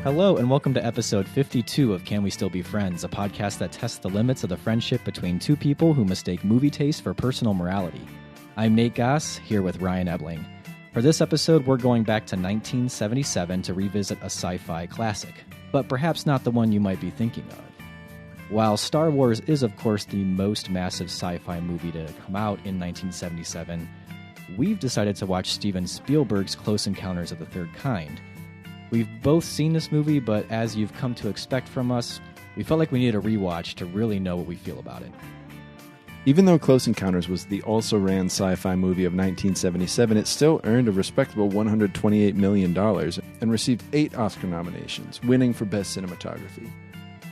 Hello and welcome to episode 52 of Can We Still Be Friends, a podcast that tests the limits of the friendship between two people who mistake movie taste for personal morality. I'm Nate Goss, here with Ryan Ebling. For this episode, we're going back to 1977 to revisit a sci-fi classic, but perhaps not the one you might be thinking of. While Star Wars is, of course, the most massive sci-fi movie to come out in 1977, we've decided to watch Steven Spielberg's Close Encounters of the Third Kind. We've both seen this movie, but as you've come to expect from us, we felt like we needed a rewatch to really know what we feel about it. Even though Close Encounters was the also-ran sci-fi movie of 1977, it still earned a respectable $128 million and received 8 Oscar nominations, winning for Best Cinematography.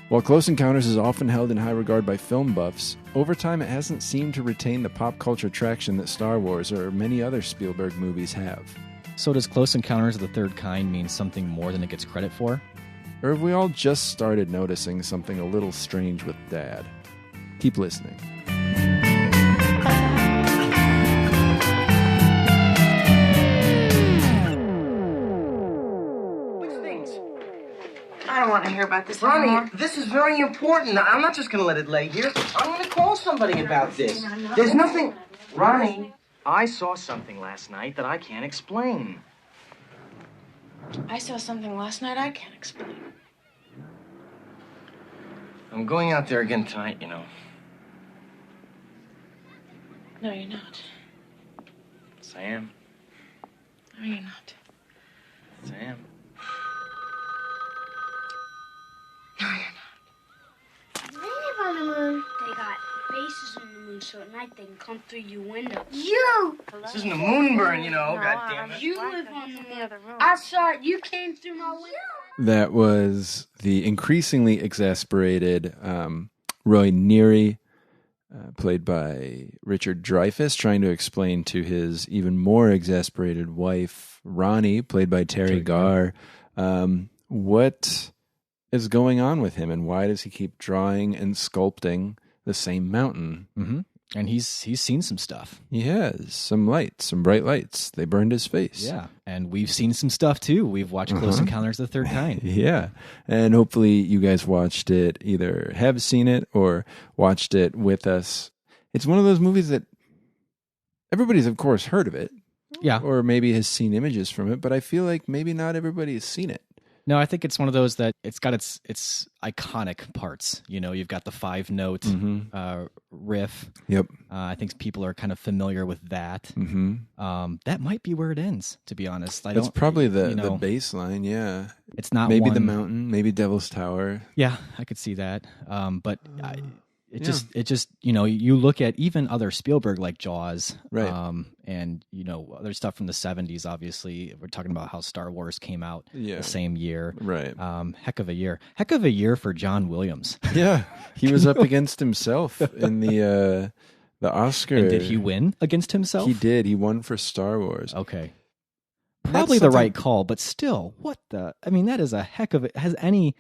While Close Encounters is often held in high regard by film buffs, over time it hasn't seemed to retain the pop culture traction that Star Wars or many other Spielberg movies have. So does Close Encounters of the Third Kind mean something more than it gets credit for? Or have we all just started noticing something a little strange with Dad? Keep listening. I don't want to hear about this Ronnie, anymore. this is very important. I'm not just going to let it lay here. I'm going to call somebody about this. There's nothing... Ronnie, I saw something last night that I can't explain. I saw something last night I can't explain. I'm going out there again tonight, you know. No, you're not. Yes, I am. No, you're not. Yes, I am. No, you're not. When they live on the moon, they got bases in the moon, so at night they can come through your window. You! This isn't a moonburn, you know, goddammit. You live on the moon. I saw it. You came through my window. That was the increasingly exasperated Roy Neary, played by Richard Dreyfuss, trying to explain to his even more exasperated wife, Ronnie, played by Terry Garr, what is going on with him and why does he keep drawing and sculpting the same mountain? Mm-hmm. And he's seen some stuff. He has some lights, some bright lights. They burned his face. Yeah, and we've seen some stuff too. We've watched Close Encounters of the Third Kind. Yeah, and hopefully you guys watched it, either have seen it or watched it with us. It's one of those movies that everybody's, of course, heard of it. Yeah. Or maybe has seen images from it, but I feel like maybe not everybody has seen it. No, I think it's one of those that it's got its iconic parts. You know, you've got the 5-note riff. Yep. I think people are kind of familiar with that. Mm-hmm. That might be where it ends, to be honest. It's probably the bass line, yeah. It's not maybe the mountain, maybe Devil's Tower. Yeah, I could see that. But it just you know, you look at even other Spielberg like Jaws, right? And you know, other stuff from the 70s. Obviously, we're talking about how Star Wars came out the same year, right? Heck of a year for John Williams. Yeah, he was up against himself in the Oscar. And did he win against himself? He did. He won for Star Wars. Okay. Probably the right call, but still, what the? I mean, that is a heck of it. Has any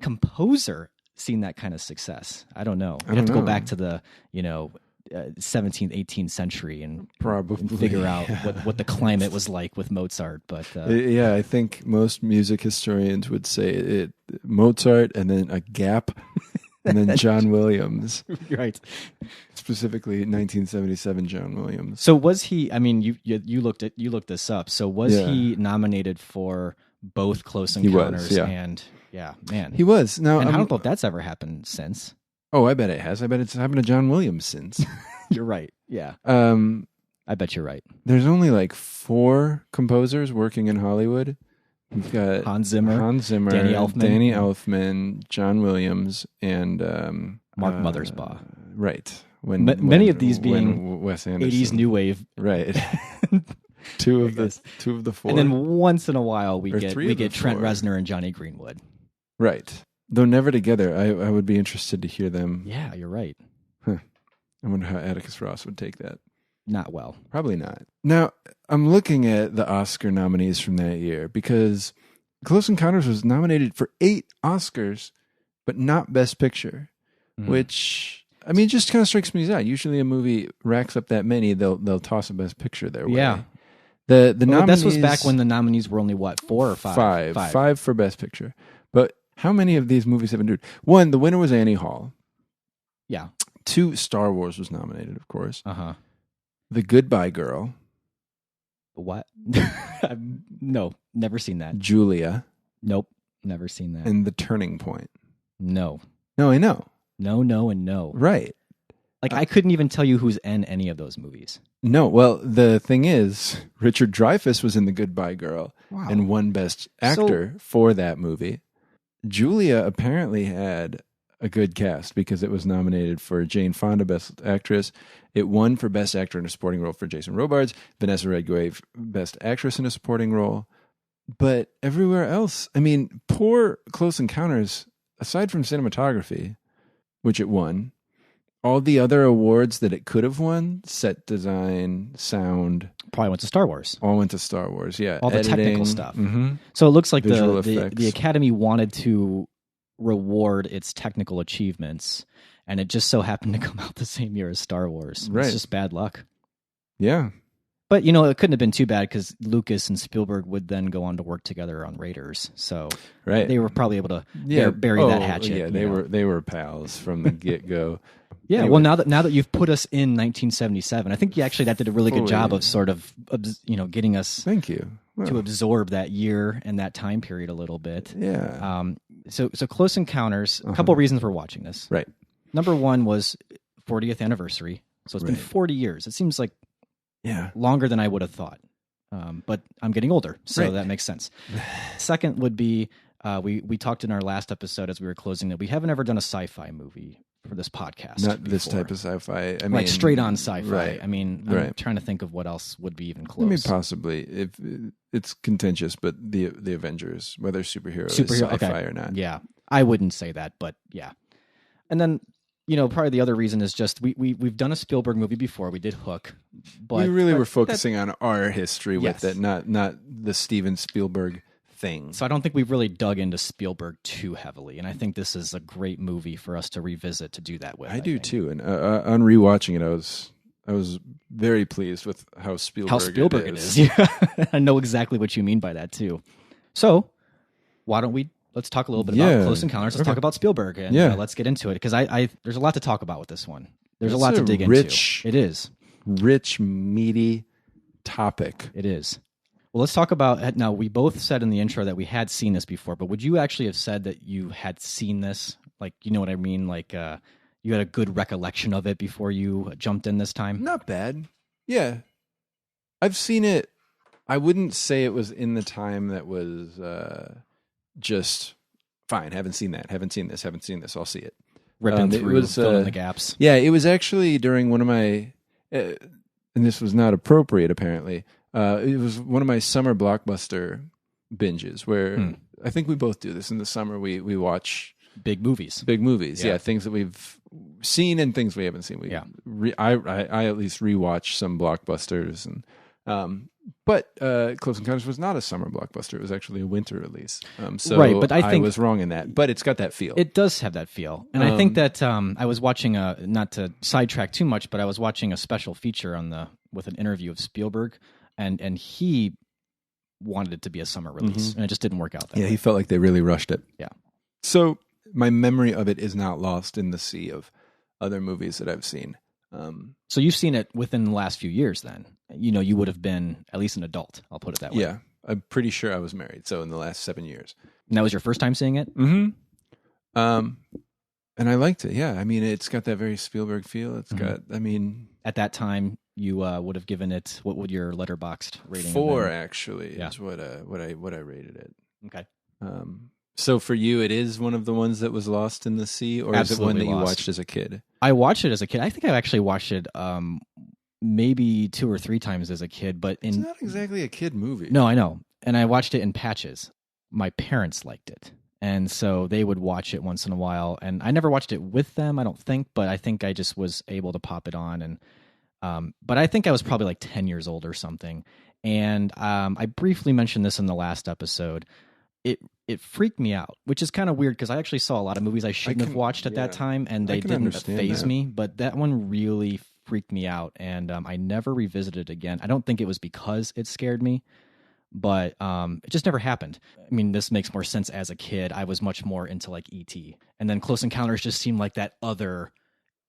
composer seen that kind of success? I don't know. You have to go back to the 17th, 18th century and probably figure out what the climate was like with Mozart. But I think most music historians would say it Mozart and then a gap and then John Williams. Right. Specifically 1977 John Williams. So was he, I mean, you looked this up. So was he nominated for both Close Encounters and man. He was. Now, and I don't know if that's ever happened since. Oh, I bet it has. I bet it's happened to John Williams since. You're right. Yeah. I bet you're right. There's only like 4 composers working in Hollywood. We've got Hans Zimmer, Danny Elfman, John Williams, and Mark Mothersbaugh. Right. Many of these being Wes Anderson. 80s new wave. Right. two of the 4. And then once in a while we get Trent Reznor and Johnny Greenwood. Right. Though never together. I would be interested to hear them. Yeah, you're right. Huh. I wonder how Atticus Ross would take that. Not well. Probably not. Now, I'm looking at the Oscar nominees from that year because Close Encounters was nominated for 8 Oscars, but not Best Picture, which, I mean, just kind of strikes me as odd. Usually a movie racks up that many, they'll toss a Best Picture their way. Yeah. The Well, nominees, this was back when the nominees were only, what, 4 or 5? Five for Best Picture. But how many of these movies have been doing? One, the winner was Annie Hall. Yeah. 2, Star Wars was nominated, of course. Uh-huh. The Goodbye Girl. What? No, never seen that. Julia. Nope, never seen that. And The Turning Point. No. No, I know. No, and no. Right. Like, I couldn't even tell you who's in any of those movies. No, well, the thing is, Richard Dreyfuss was in The Goodbye Girl and won Best Actor for that movie. Julia apparently had a good cast because it was nominated for Jane Fonda, Best Actress. It won for Best Actor in a Supporting Role for Jason Robards. Vanessa Redgrave, Best Actress in a Supporting Role. But everywhere else, I mean, poor Close Encounters, aside from cinematography, which it won, all the other awards that it could have won, set design, sound, Probably went to Star Wars. all went to Star Wars. Yeah, All the editing, technical stuff. Mm-hmm. So it looks like Visual the effects. Academy wanted to reward its technical achievements, and it just so happened to come out the same year as Star Wars. Right. It's just bad luck. Yeah, But, you know, it couldn't have been too bad because Lucas and Spielberg would then go on to work together on Raiders. So right. they were probably able to bury that hatchet. Yeah, you know? they were pals from the get go. Yeah, Anyway. well, now that you've put us in 1977, I think that did a really good job of sort of, getting us Thank you. to absorb that year and that time period a little bit. Yeah. So Close Encounters, a couple reasons for watching this. Right. Number one was 40th anniversary. So it's been Right. 40 years. It seems like Yeah. longer than I would have thought. But I'm getting older, so Right. that makes sense. Second would be, we talked in our last episode as we were closing that we haven't ever done a sci-fi movie for this podcast. Not this before. type of sci-fi. I mean, Like straight on sci-fi. Right. I mean, I'm Right. trying to think of what else would be even I close. mean, possibly. If it's contentious, but the Avengers, whether superhero is Superhero, sci-fi okay. or not. Yeah, I wouldn't say that, but yeah. And then, probably the other reason is just we've done a Spielberg movie before. We did Hook, but we really were that- focusing on our history with Yes. it, not the Steven Spielberg thing. So I don't think we've really dug into Spielberg too heavily, and I think this is a great movie for us to revisit to do that with. I do think. too, and on rewatching it, I was very pleased with how Spielberg It is. Yeah, I know exactly what you mean by that too. So why don't let's talk a little bit about Close Encounters. Let's talk about Spielberg, and let's get into it because I there's a lot to talk about with this one. There's a lot to dig into. It is rich, meaty topic. It is. Well, let's talk about now. We both said in the intro that we had seen this before, but would you actually have said that you had seen this? Like, you know what I mean? Like, you had a good recollection of it before you jumped in this time? Not bad. Yeah, I've seen it. I wouldn't say it was in the time that was just fine. Haven't seen that. Haven't seen this. Haven't seen this. I'll see it. Ripping It through, was, filling in the gaps. Yeah, it was actually during one of my, and this was not appropriate apparently. It was one of my summer blockbuster binges where I think we both do this in the summer. We watch Big movies. Yeah, things that we've seen and things we haven't seen. I at least rewatch some blockbusters, and but Close Encounters was not a summer blockbuster. It was actually a winter release. So Right, but I think was wrong in that. But it's got that feel. It does have that feel. And I think that I was watching not to sidetrack too much, but I was watching a special feature with an interview of Spielberg, and he wanted it to be a summer release, and it just didn't work out that way. He felt like they really rushed it. Yeah. So my memory of it is not lost in the sea of other movies that I've seen. So you've seen it within the last few years then. You would have been at least an adult. I'll put it that way. Yeah. I'm pretty sure I was married. So in the last 7 years. And that was your first time seeing it? Mm-hmm. And I liked it. Yeah. I mean, it's got that very Spielberg feel. It's got, I mean. At that time, you would have given it, what would your letterboxd rating 4 have been? actually is what I rated it. Okay. So for you, it is one of the ones that was lost in the sea, or is it one Absolutely that you lost. watched as a kid? I watched it as a kid. I think I actually watched it maybe 2 or 3 times as a kid, but It's not exactly a kid movie. No, I know. And I watched it in patches. My parents liked it. And so they would watch it once in a while. And I never watched it with them, I don't think, but I think I just was able to pop it on. And but I think I was probably like 10 years old or something. And I briefly mentioned this in the last episode. It freaked me out, which is kind of weird because I actually saw a lot of movies I shouldn't have watched at that time, and they didn't faze me. But that one really freaked me out, and I never revisited it again. I don't think it was because it scared me, but it just never happened. I mean, this makes more sense as a kid. I was much more into like E.T. And then Close Encounters just seemed like that other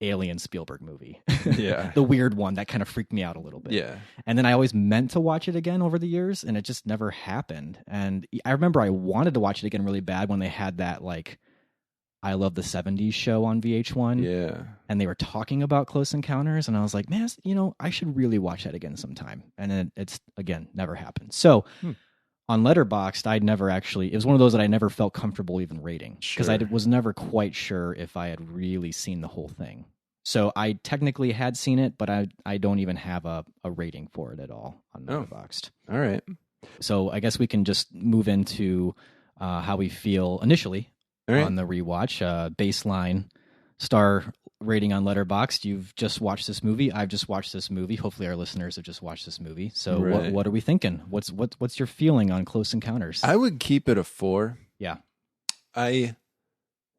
alien Spielberg movie. Yeah. The weird one that kind of freaked me out a little bit. Yeah. And then I always meant to watch it again over the years, and it just never happened. And I remember I wanted to watch it again really bad when they had that like I Love the 70s show on VH1. Yeah. And they were talking about Close Encounters, and I was like, man, I should really watch that again sometime. And then it's, again, never happened. So on Letterboxd, it was one of those that I never felt comfortable even rating, because I was never quite sure if I had really seen the whole thing. So I technically had seen it, but I don't even have a rating for it at all on Letterboxd. All right. So I guess we can just move into how we feel initially on the rewatch. Baseline star rating on Letterboxd. You've just watched this movie. I've just watched this movie. Hopefully our listeners have just watched this movie. So what are we thinking? What's your feeling on Close Encounters? I would keep it a 4. Yeah. I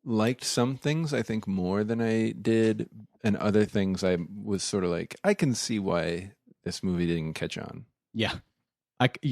liked some things, I think, more than I did, and other things I was sort of like, I can see why this movie didn't catch on. Yeah.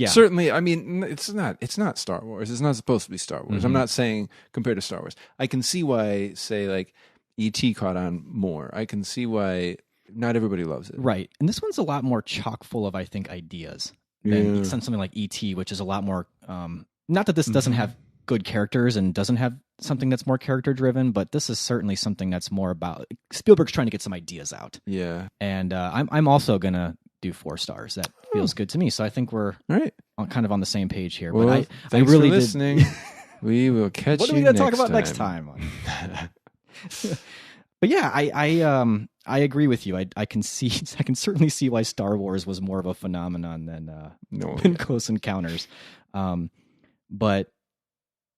Certainly, I mean, it's not Star Wars. It's not supposed to be Star Wars. I'm not saying compared to Star Wars. I can see why, say, like, E.T. caught on more. I can see why not everybody loves it. Right. And this one's a lot more chock full of, I think, ideas than something like E.T., which is a lot more, not that this doesn't have good characters and doesn't have something that's more character driven, but this is certainly something that's more about Spielberg's trying to get some ideas out. Yeah. And I'm also going to do 4 stars. That feels good to me. So I think we're kind of on the same page here. Well, but thanks I really for listening. We will catch you next time. What are we going to talk about next time? But yeah, I agree with you. I can certainly see why Star Wars was more of a phenomenon than Close Encounters. But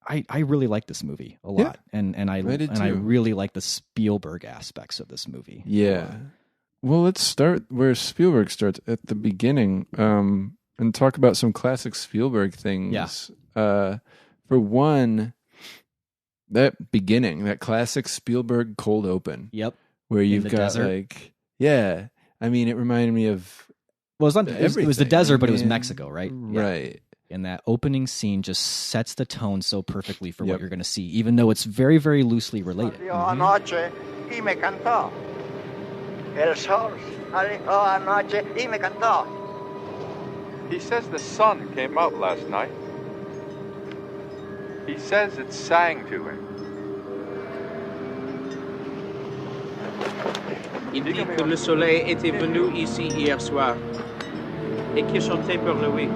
I really like this movie a lot, and I really like the Spielberg aspects of this movie. Yeah. Well, let's start where Spielberg starts at the beginning, and talk about some classic Spielberg things. Yeah. For one, that beginning, that classic Spielberg cold open. Yep. Where you've got desert. I mean, it reminded me of. Well, it was the desert, but it was Mexico, right? Right. Yeah. And that opening scene just sets the tone so perfectly for what you're going to see, even though it's very, very loosely related. Anoche y me cantó. El sol salió anoche y me cantó. He says the sun came out last night. He says it sang to him. Il dit que le soleil était venu ici hier soir et qu'il chantait pour Louis.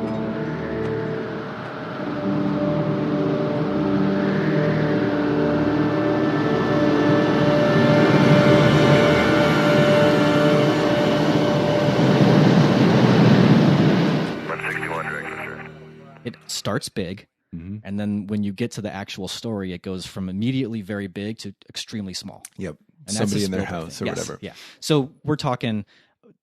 It starts big, and then when you get to the actual story, it goes from immediately very big to extremely small. Yep. And somebody in their house or whatever. Yeah. So we're talking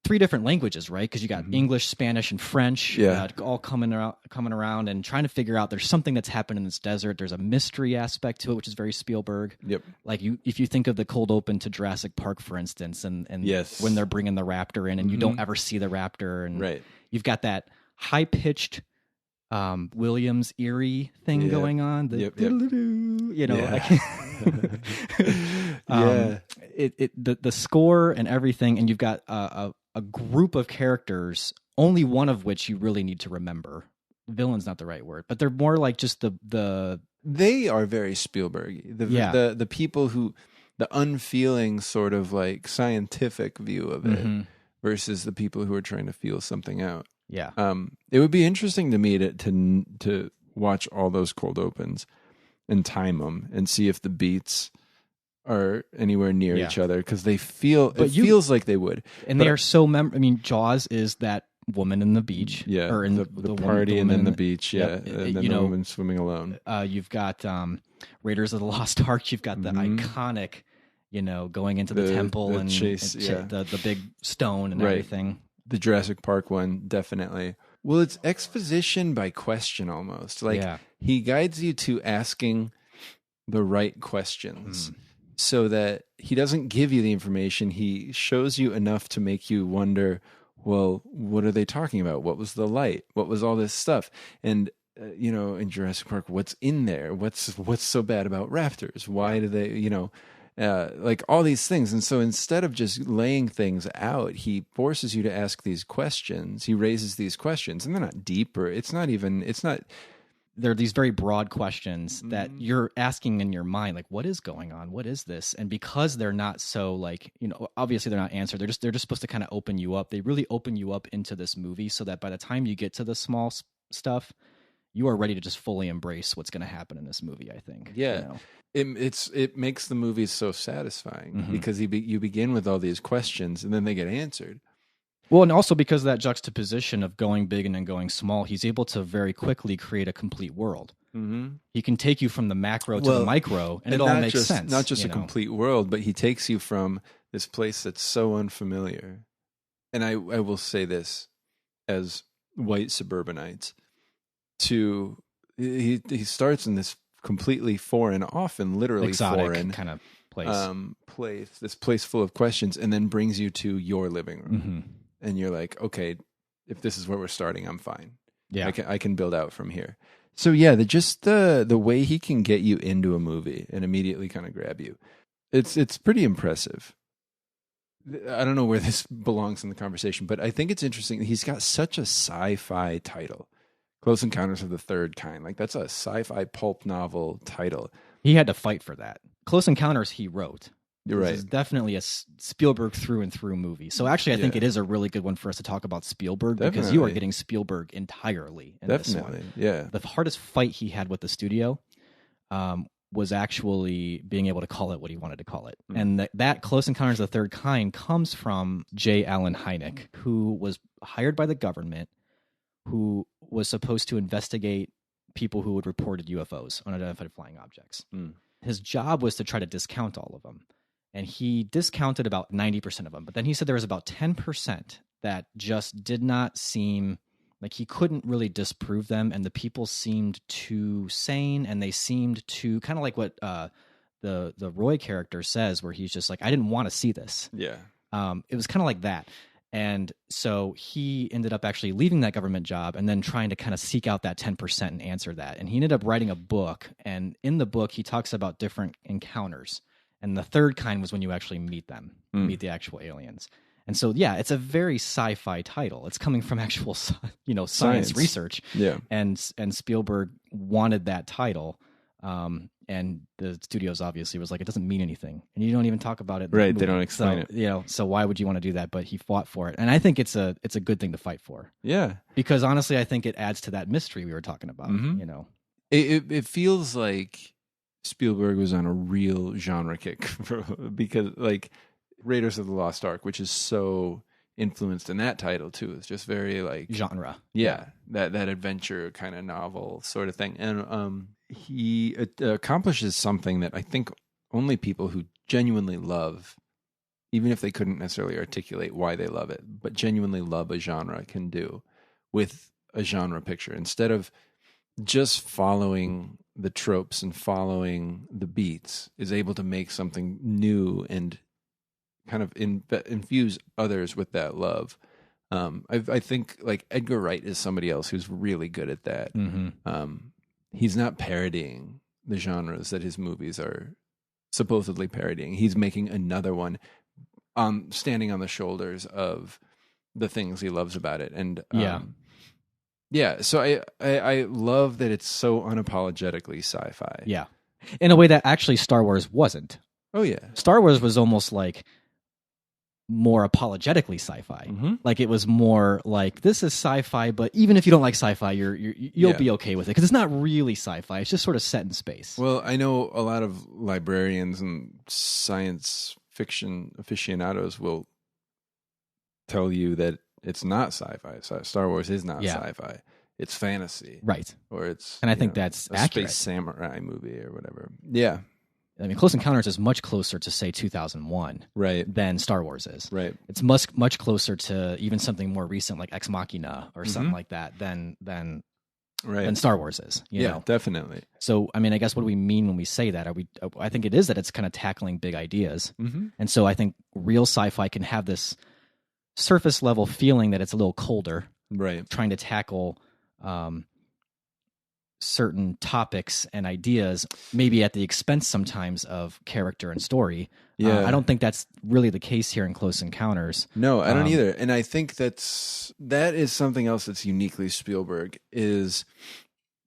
3 different languages, right? Because you got English, Spanish, and French all coming around and trying to figure out there's something that's happened in this desert. There's a mystery aspect to it, which is very Spielberg. Yep. Like if you think of the cold open to Jurassic Park, for instance, and when they're bringing the raptor in and you don't ever see the raptor. And you've got that high-pitched Williams eerie thing going on. The score and everything, and you've got a group of characters, only one of which you really need to remember. Villain's not the right word, but they're more like just the They are very Spielberg. The people who, the unfeeling sort of like scientific view of it versus the people who are trying to feel something out. Yeah. It would be interesting to me to watch all those cold opens and time them and see if the beats are anywhere near each other, because they feels like they would. And they are so Jaws is that woman in the beach. Yeah. Or in the party and then the beach. Yeah. Yep. And then the woman swimming alone. You've got Raiders of the Lost Ark. You've got the iconic, going into the temple and chase, the big stone and everything. The Jurassic Park one, definitely. Well, it's exposition by question almost. Like he guides you to asking the right questions. so that he doesn't give you the information. He shows you enough to make you wonder, well, what are they talking about? What was the light? What was all this stuff? And in Jurassic Park, what's in there? What's so bad about raptors? Why do they, like all these things? And so instead of just laying things out, he forces you to ask these questions. He raises these questions, and they're not deep, or they're these very broad questions that you're asking in your mind, like, what is going on? What is this? And because they're not so like, obviously they're not answered. They're just supposed to kind of open you up. They really open you up into this movie so that by the time you get to the small stuff, you are ready to just fully embrace what's going to happen in this movie, I think. Yeah. It makes the movie so satisfying because you begin with all these questions and then they get answered. Well, and also because of that juxtaposition of going big and then going small, he's able to very quickly create a complete world. Mm-hmm. He can take you from the macro to the micro, and it all makes sense. Not just a complete world, but he takes you from this place that's so unfamiliar. And I will say this as white suburbanites, he starts in this completely foreign, often literally exotic foreign kind of place. This place full of questions, and then brings you to your living room. Mm-hmm. And you're like, okay, if this is where we're starting, I'm fine. Yeah, I can build out from here. So yeah, the way he can get you into a movie and immediately kind of grab you, it's pretty impressive. I don't know where this belongs in the conversation, but I think it's interesting. He's got such a sci-fi title, Close Encounters of the Third Kind. Like that's a sci-fi pulp novel title. He had to fight for that. Close Encounters he wrote. You're right. This is definitely a Spielberg through and through movie. So actually, I think it is a really good one for us to talk about Spielberg because you are getting Spielberg entirely in this one. Yeah. The hardest fight he had with the studio was actually being able to call it what he wanted to call it. And that Close Encounters of the Third Kind comes from J. Allen Hynek, who was hired by the government, who was supposed to investigate people who had reported UFOs, unidentified flying objects. His job was to try to discount all of them. And he discounted about 90% of them. But then he said there was about 10% that just did not seem like he couldn't really disprove them. And the people seemed too sane, and they seemed to kind of like what the Roy character says, where he's just like, I didn't want to see this. Yeah. It was kind of like that. And so he ended up actually leaving that government job and then trying to kind of seek out that 10% and answer that. And he ended up writing a book. And in the book, he talks about different encounters. And the third kind was when you actually meet them, meet the actual aliens. And so, yeah, it's a very sci-fi title. It's coming from actual, science research. Yeah. And Spielberg wanted that title. And the studios obviously was like, it doesn't mean anything. And you don't even talk about it. Right. They don't explain it. So why would you want to do that? But he fought for it. And I think it's a good thing to fight for. Yeah. Because honestly, I think it adds to that mystery we were talking about, It feels like Spielberg was on a real genre kick because like Raiders of the Lost Ark, which is so influenced in that title too. It's just very like genre. Yeah. That adventure kind of novel sort of thing. And he accomplishes something that I think only people who genuinely love, even if they couldn't necessarily articulate why they love it, but genuinely love a genre can do with a genre picture. Instead of just following the tropes and following the beats, is able to make something new and kind of infuse others with that love. I think like Edgar Wright is somebody else who's really good at that. He's not parodying the genres that his movies are supposedly parodying. He's making another one standing on the shoulders of the things he loves about it. And yeah, so I love that it's so unapologetically sci-fi. Yeah. In a way that actually Star Wars wasn't. Oh, yeah. Star Wars was almost like more apologetically sci-fi. Like it was more like, this is sci-fi, but even if you don't like sci-fi, you'll be okay with it because it's not really sci-fi. It's just sort of set in space. Well, I know a lot of librarians and science fiction aficionados will tell you that it's not sci-fi. Star Wars is not sci-fi. It's fantasy. Right. Or it's I think that's a accurate. space samurai movie or whatever. Yeah. I mean, Close Encounters is much closer to, say, 2001 than Star Wars is. Right. It's much closer to even something more recent like Ex Machina or something like that than than Star Wars is. You know? Definitely. So, I mean, I guess what do we mean when we say that? I think it is that it's kind of tackling big ideas. Mm-hmm. And so I think real sci-fi can have this surface level feeling that it's a little colder, right? Trying to tackle certain topics and ideas, maybe at the expense sometimes of character and story. Yeah. I don't think that's really the case here in Close Encounters. No, I don't either. And I think that is something else that's uniquely Spielberg, is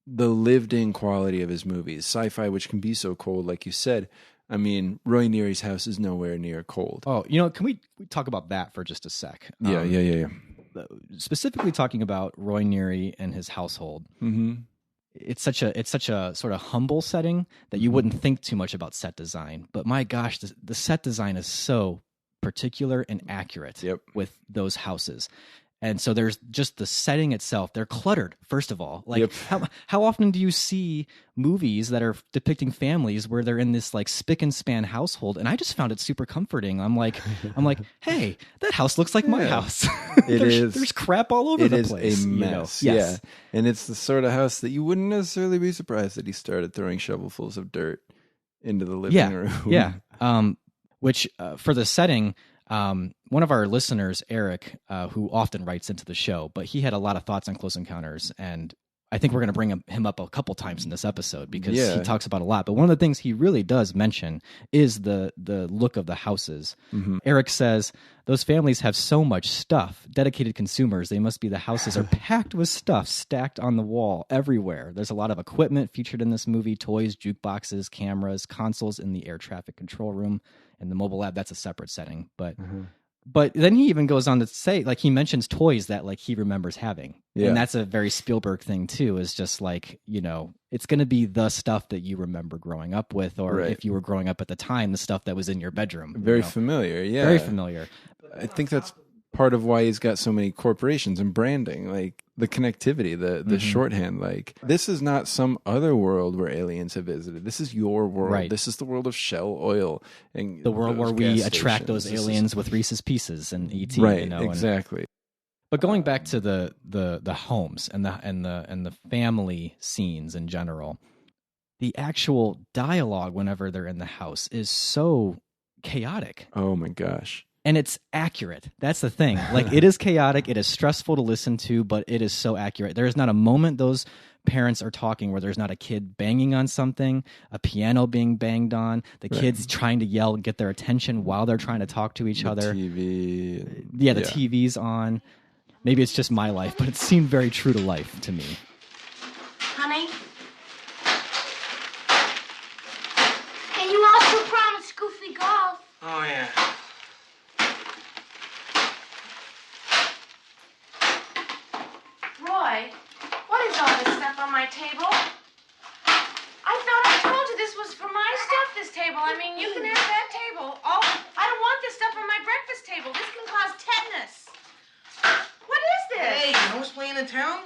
the lived-in quality of his movies. Sci-fi, which can be so cold, like you said. I mean, Roy Neary's house is nowhere near cold. Oh, can we talk about that for just a sec? Yeah. Specifically talking about Roy Neary and his household. Mm-hmm. It's such a sort of humble setting that you wouldn't think too much about set design. But my gosh, the set design is so particular and accurate with those houses. And so there's just the setting itself. They're cluttered, first of all. Like how often do you see movies that are depicting families where they're in this like spick and span household? And I just found it super comforting. I'm like, hey, that house looks like my house. There's crap all over the place. It is a mess. Yes. Yeah. And it's the sort of house that you wouldn't necessarily be surprised that he started throwing shovelfuls of dirt into the living room. Yeah. Which for the setting, one of our listeners, Eric, who often writes into the show, but he had a lot of thoughts on Close Encounters, and I think we're going to bring him up a couple times in this episode because he talks about a lot. But one of the things he really does mention is the look of the houses. Mm-hmm. Eric says, those families have so much stuff. Dedicated consumers, the houses are packed with stuff stacked on the wall everywhere. There's a lot of equipment featured in this movie, toys, jukeboxes, cameras, consoles in the air traffic control room, and the mobile lab. That's a separate setting. But then he even goes on to say, like, he mentions toys that like he remembers having. Yeah. And that's a very Spielberg thing too, is just like, it's going to be the stuff that you remember growing up with, or if you were growing up at the time, the stuff that was in your bedroom. Very familiar. Yeah. Very familiar. I think that's part of why he's got so many corporations and branding, like the connectivity, the shorthand. Like, this is not some other world where aliens have visited. This is your world. Right. This is the world of Shell Oil and the world where we attract those aliens with Reese's Pieces and ET. Right. Exactly. But going back to the homes and the family scenes in general, the actual dialogue whenever they're in the house is so chaotic. Oh my gosh. And it's accurate. That's the thing. Like, it is chaotic. It is stressful to listen to, but it is so accurate. There is not a moment those parents are talking where there's not a kid banging on something, a piano being banged on, the kids trying to yell and get their attention while they're trying to talk to each other. TV. Yeah, the TV's on. Maybe it's just my life, but it seemed very true to life to me. Honey? And you also promised Goofy golf. Oh, yeah. Roy, what is all this stuff on my table? I thought I told you this was for my stuff, this table. I mean, you can have that table. Oh, I don't want this stuff on my breakfast table. This can cause tetanus. What is this? Hey, you know who's playing in town?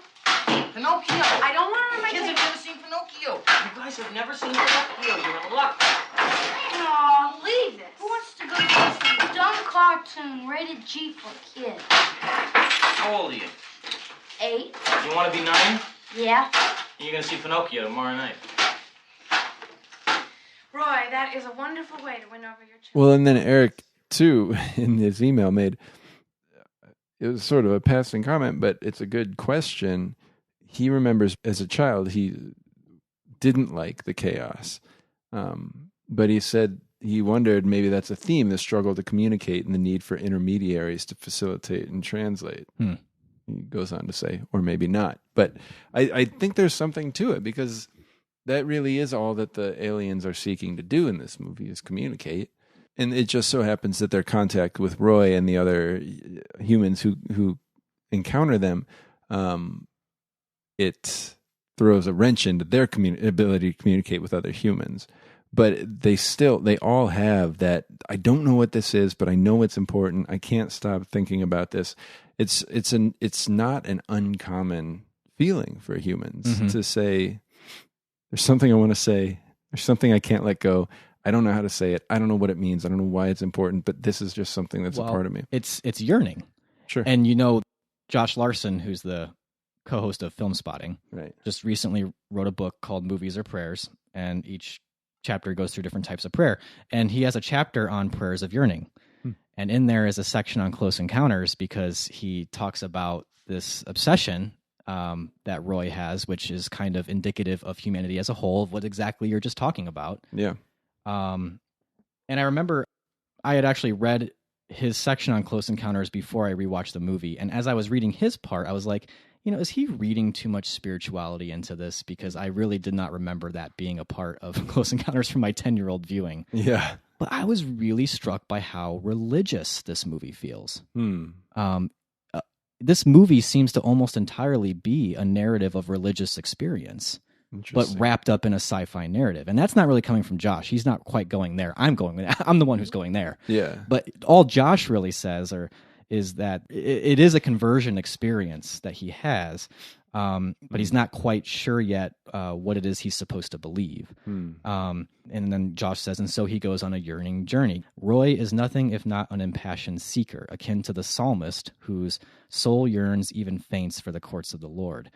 Pinocchio. I don't want it on my Kids table. have never seen Pinocchio. You guys have never seen Pinocchio. You're in luck. Aw, leave it. Who wants to go see some dumb cartoon rated G for kids? How old are you? 8. You want to be 9? Yeah. You're going to see Pinocchio tomorrow night. Roy, that is a wonderful way to win over your children. Well, and then Eric, too, in his email it was sort of a passing comment, but it's a good question. He remembers as a child, he didn't like the chaos. But he said he wondered maybe that's a theme, the struggle to communicate and the need for intermediaries to facilitate and translate. He goes on to say, or maybe not. But I think there's something to it, because that really is all that the aliens are seeking to do in this movie, is communicate. And it just so happens that their contact with Roy and the other humans who encounter them, it throws a wrench into their ability to communicate with other humans. But they all have that, I don't know what this is, but I know it's important. I can't stop thinking about this. It's not an uncommon feeling for humans to say, there's something I want to say, there's something I can't let go. I don't know how to say it. I don't know what it means. I don't know why it's important, but this is just something that's a part of me. It's yearning. Sure. And Josh Larson, who's the co-host of Film Spotting. Right. Just recently wrote a book called Movies or Prayers, and each chapter goes through different types of prayer. And he has a chapter on prayers of yearning. And in there is a section on Close Encounters because he talks about this obsession that Roy has, which is kind of indicative of humanity as a whole, of what exactly you're just talking about. Yeah. And I remember I had actually read his section on Close Encounters before I rewatched the movie. And as I was reading his part, I was like, is he reading too much spirituality into this? Because I really did not remember that being a part of Close Encounters from my 10-year-old viewing. Yeah. But I was really struck by how religious this movie feels. This movie seems to almost entirely be a narrative of religious experience, but wrapped up in a sci-fi narrative. And that's not really coming from Josh. He's not quite going there. I'm the one who's going there. Yeah. But all Josh really says is that it is a conversion experience that he has, but he's not quite sure yet what it is he's supposed to believe. And then Josh says, and so he goes on a yearning journey. Roy is nothing if not an impassioned seeker, akin to the psalmist whose soul yearns, even faints for the courts of the Lord.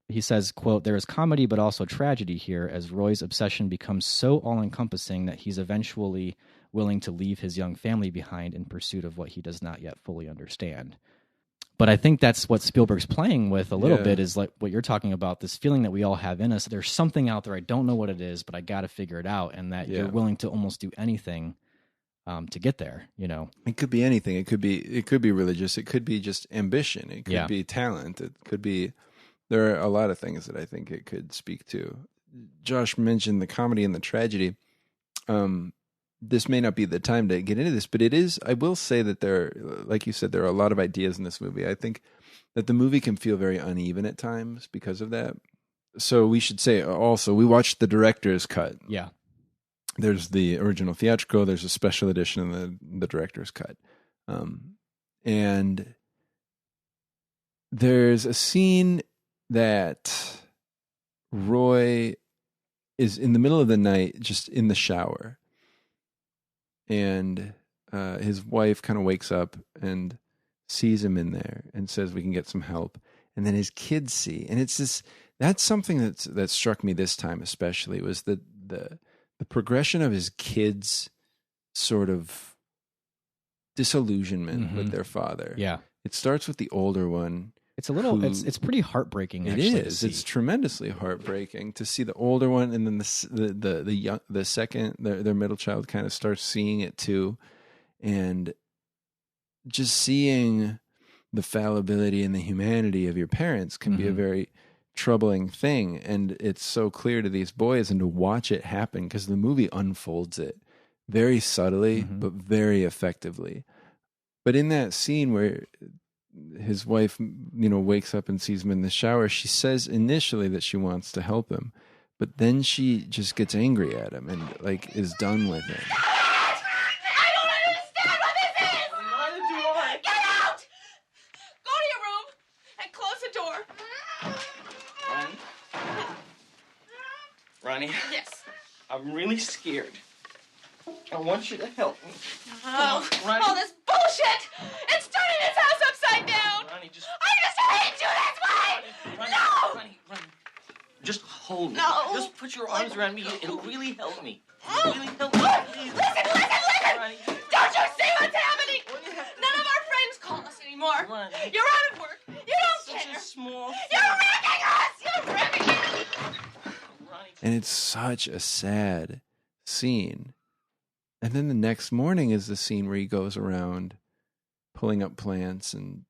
He says, quote, there is comedy but also tragedy here as Roy's obsession becomes so all-encompassing that he's eventually willing to leave his young family behind in pursuit of what he does not yet fully understand. But I think that's what Spielberg's playing with a little bit, is like what you're talking about, this feeling that we all have in us. There's something out there, I don't know what it is, but I got to figure it out, and that you're willing to almost do anything to get there, It could be anything. It could be religious. It could be just ambition. It could be talent. It could be, there are a lot of things that I think it could speak to. Josh mentioned the comedy and the tragedy. This may not be the time to get into this, but it is. I will say that like you said, there are a lot of ideas in this movie. I think that the movie can feel very uneven at times because of that. So we should say also, we watched the director's cut. Yeah. There's the original theatrical, there's a special edition and the director's cut. And there's a scene that Roy is in the middle of the night, just in the shower. And his wife kind of wakes up and sees him in there and says, we can get some help. And then his kids see. And it's this, that's something that struck me this time especially, was the progression of his kids' sort of disillusionment with their father. Yeah. It starts with the older one. It's a little, it's pretty heartbreaking. Actually, it is. It's tremendously heartbreaking to see the older one, and then the second, their middle child kind of starts seeing it too, and just seeing the fallibility and the humanity of your parents can be a very troubling thing, and it's so clear to these boys, and to watch it happen, because the movie unfolds it very subtly but very effectively. But in that scene where his wife, wakes up and sees him in the shower, she says initially that she wants to help him, but then she just gets angry at him and is done with him. I don't understand what this is! Neither do I. Get out! Go to your room and close the door. Ronnie, Yes. I'm really scared. I want you to help me. Oh, Ronnie. all this bullshit! It's turning this house upside down! Ronnie, just... I just hate you this way! Ronnie, No! Ronnie. Just hold me. No. Just put your arms around me. It'll really help me. It'll really help me. Please. Listen! Ronnie. Don't you see what's happening? None of our friends call us anymore. Ronnie. You're out of work. You don't Such care. a small... You're wrecking us! You're wrecking us! Ronnie. And it's such a sad scene. And then the next morning is the scene where he goes around pulling up plants and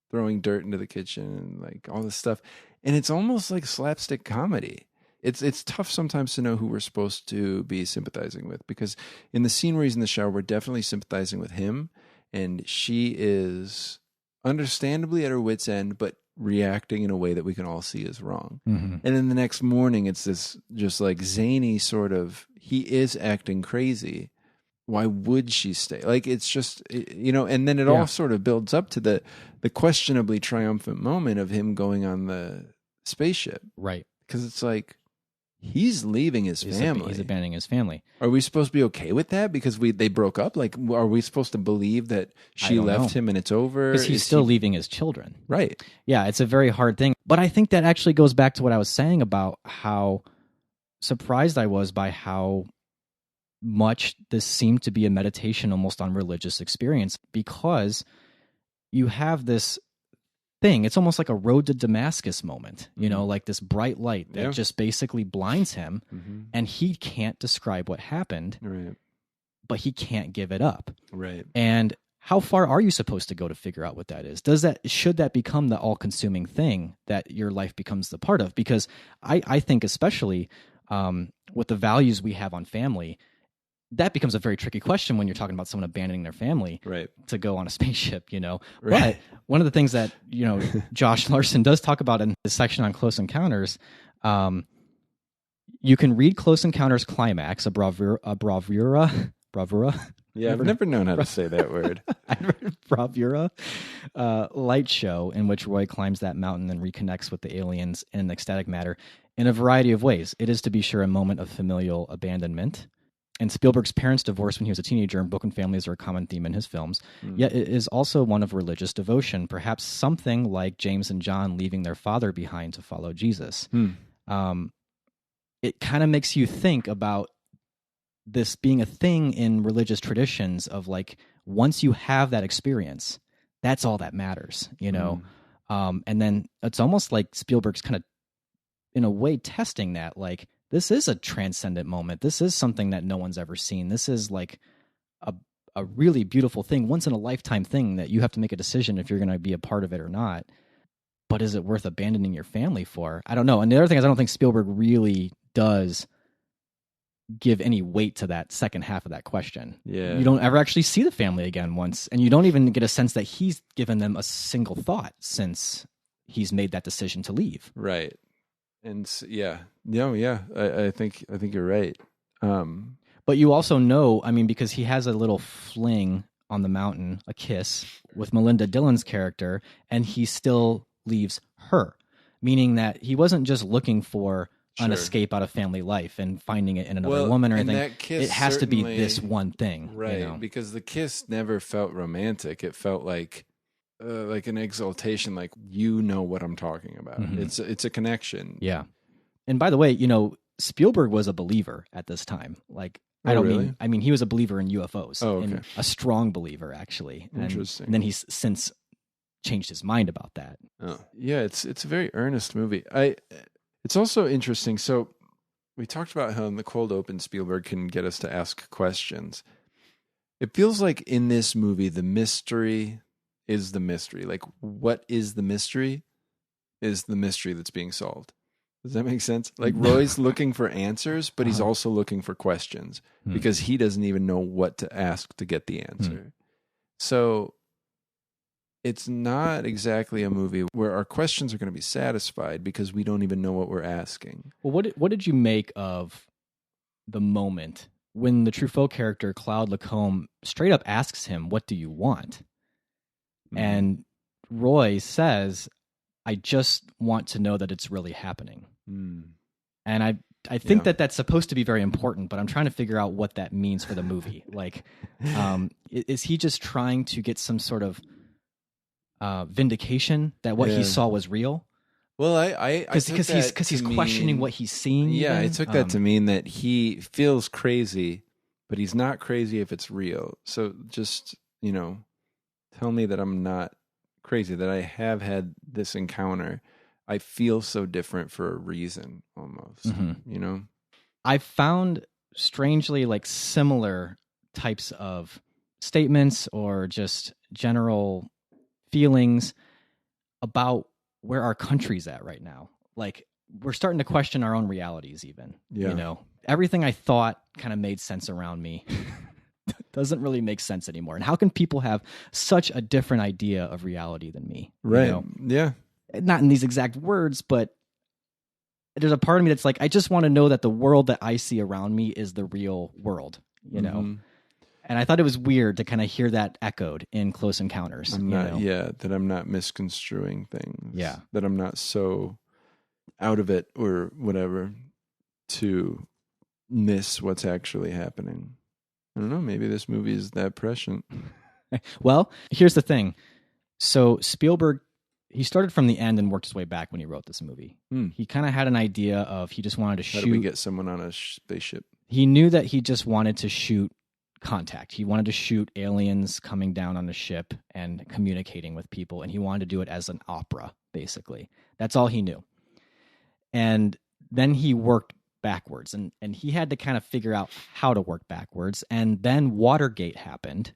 throwing dirt into the kitchen and all this stuff. And it's almost like slapstick comedy. It's tough sometimes to know who we're supposed to be sympathizing with, because in the scene where he's in the shower, we're definitely sympathizing with him. And she is understandably at her wit's end, but reacting in a way that we can all see is wrong. And then the next morning, it's this just zany sort of, he is acting crazy. Why would she stay? It's just, and then it all sort of builds up to the questionably triumphant moment of him going on the spaceship. Right. Because it's he's leaving his family. He's abandoning his family. Are we supposed to be okay with that because they broke up? Like, are we supposed to believe that she left him and it's over? Because he's still leaving his children. Right. Yeah, it's a very hard thing. But I think that actually goes back to what I was saying about how surprised I was by how much this seemed to be a meditation almost on religious experience, because you have this thing. It's almost like a road to Damascus moment, like this bright light that just basically blinds him, and he can't describe what happened, right? But he can't give it up, right? And how far are you supposed to go to figure out what that is? Should that become the all-consuming thing that your life becomes the part of? Because I think especially with the values we have on family, that becomes a very tricky question when you're talking about someone abandoning their family to go on a spaceship, Right. But one of the things that, Josh Larson does talk about in his section on Close Encounters, you can read Close Encounters Climax, a bravura. Yeah, I've never known how to say that word. Bravura light show in which Roy climbs that mountain and reconnects with the aliens in ecstatic matter in a variety of ways. It is, to be sure, a moment of familial abandonment. And Spielberg's parents divorced when he was a teenager, and broken families are a common theme in his films. Yet it is also one of religious devotion, perhaps something like James and John leaving their father behind to follow Jesus. It kind of makes you think about this being a thing in religious traditions of like, once you have that experience, that's all that matters, and then it's almost like Spielberg's kind of, in a way, testing that, like, this is a transcendent moment. This is something that no one's ever seen. This is like a really beautiful thing, once in a lifetime thing that you have to make a decision if you're going to be a part of it or not. But is it worth abandoning your family for? I don't know. And the other thing is, I don't think Spielberg really does give any weight to that second half of that question. Yeah. You don't ever actually see the family again once, and you don't even get a sense that he's given them a single thought since he's made that decision to leave. Right. And I think you're right. But you also know, because he has a little fling on the mountain, a kiss with Melinda Dillon's character, and he still leaves her, meaning that he wasn't just looking for an escape out of family life and finding it in another woman or anything. That kiss, it has to be this one thing, right? Because the kiss never felt romantic. It felt like an exaltation, like, what I'm talking about. It's a connection. Yeah. And by the way, Spielberg was a believer at this time. Like, I mean, he was a believer in UFOs. Oh, okay. And a strong believer, actually. Interesting. And then he's since changed his mind about that. Oh, yeah. It's a very earnest movie. It's also interesting. So we talked about how in the cold open, Spielberg can get us to ask questions. It feels like in this movie, the mystery is the mystery. Like, what is the mystery is the mystery that's being solved. Does that make sense? Like, Roy's looking for answers, but he's also looking for questions because he doesn't even know what to ask to get the answer. So it's not exactly a movie where our questions are going to be satisfied because we don't even know what we're asking. Well, what did you make of the moment when the Truffaut character, Claude Lacombe, straight up asks him, "What do you want?" And Roy says, "I just want to know that it's really happening." And I think that that's supposed to be very important, but I'm trying to figure out what that means for the movie. Like, is he just trying to get some sort of vindication that what he saw was real? Well, because he's questioning what he's seeing. Yeah, even? I took that to mean that he feels crazy, but he's not crazy if it's real. So just, tell me that I'm not crazy, that I have had this encounter. I feel so different for a reason, almost, I found strangely like similar types of statements or just general feelings about where our country's at right now. Like, we're starting to question our own realities even. Everything I thought kind of made sense around me doesn't really make sense anymore. And how can people have such a different idea of reality than me? Right. Yeah. Not in these exact words, but there's a part of me that's like, I just want to know that the world that I see around me is the real world, And I thought it was weird to kind of hear that echoed in Close Encounters. That I'm not misconstruing things. Yeah. That I'm not so out of it or whatever to miss what's actually happening. I don't know. Maybe this movie is that prescient. Well, here's the thing. So Spielberg, he started from the end and worked his way back when he wrote this movie. He kind of had an idea of he just wanted to shoot. How do we get someone on a spaceship? He knew that he just wanted to shoot contact. He wanted to shoot aliens coming down on a ship and communicating with people, and he wanted to do it as an opera, basically. That's all he knew. And then he worked backwards, and he had to kind of figure out how to work backwards. And then Watergate happened,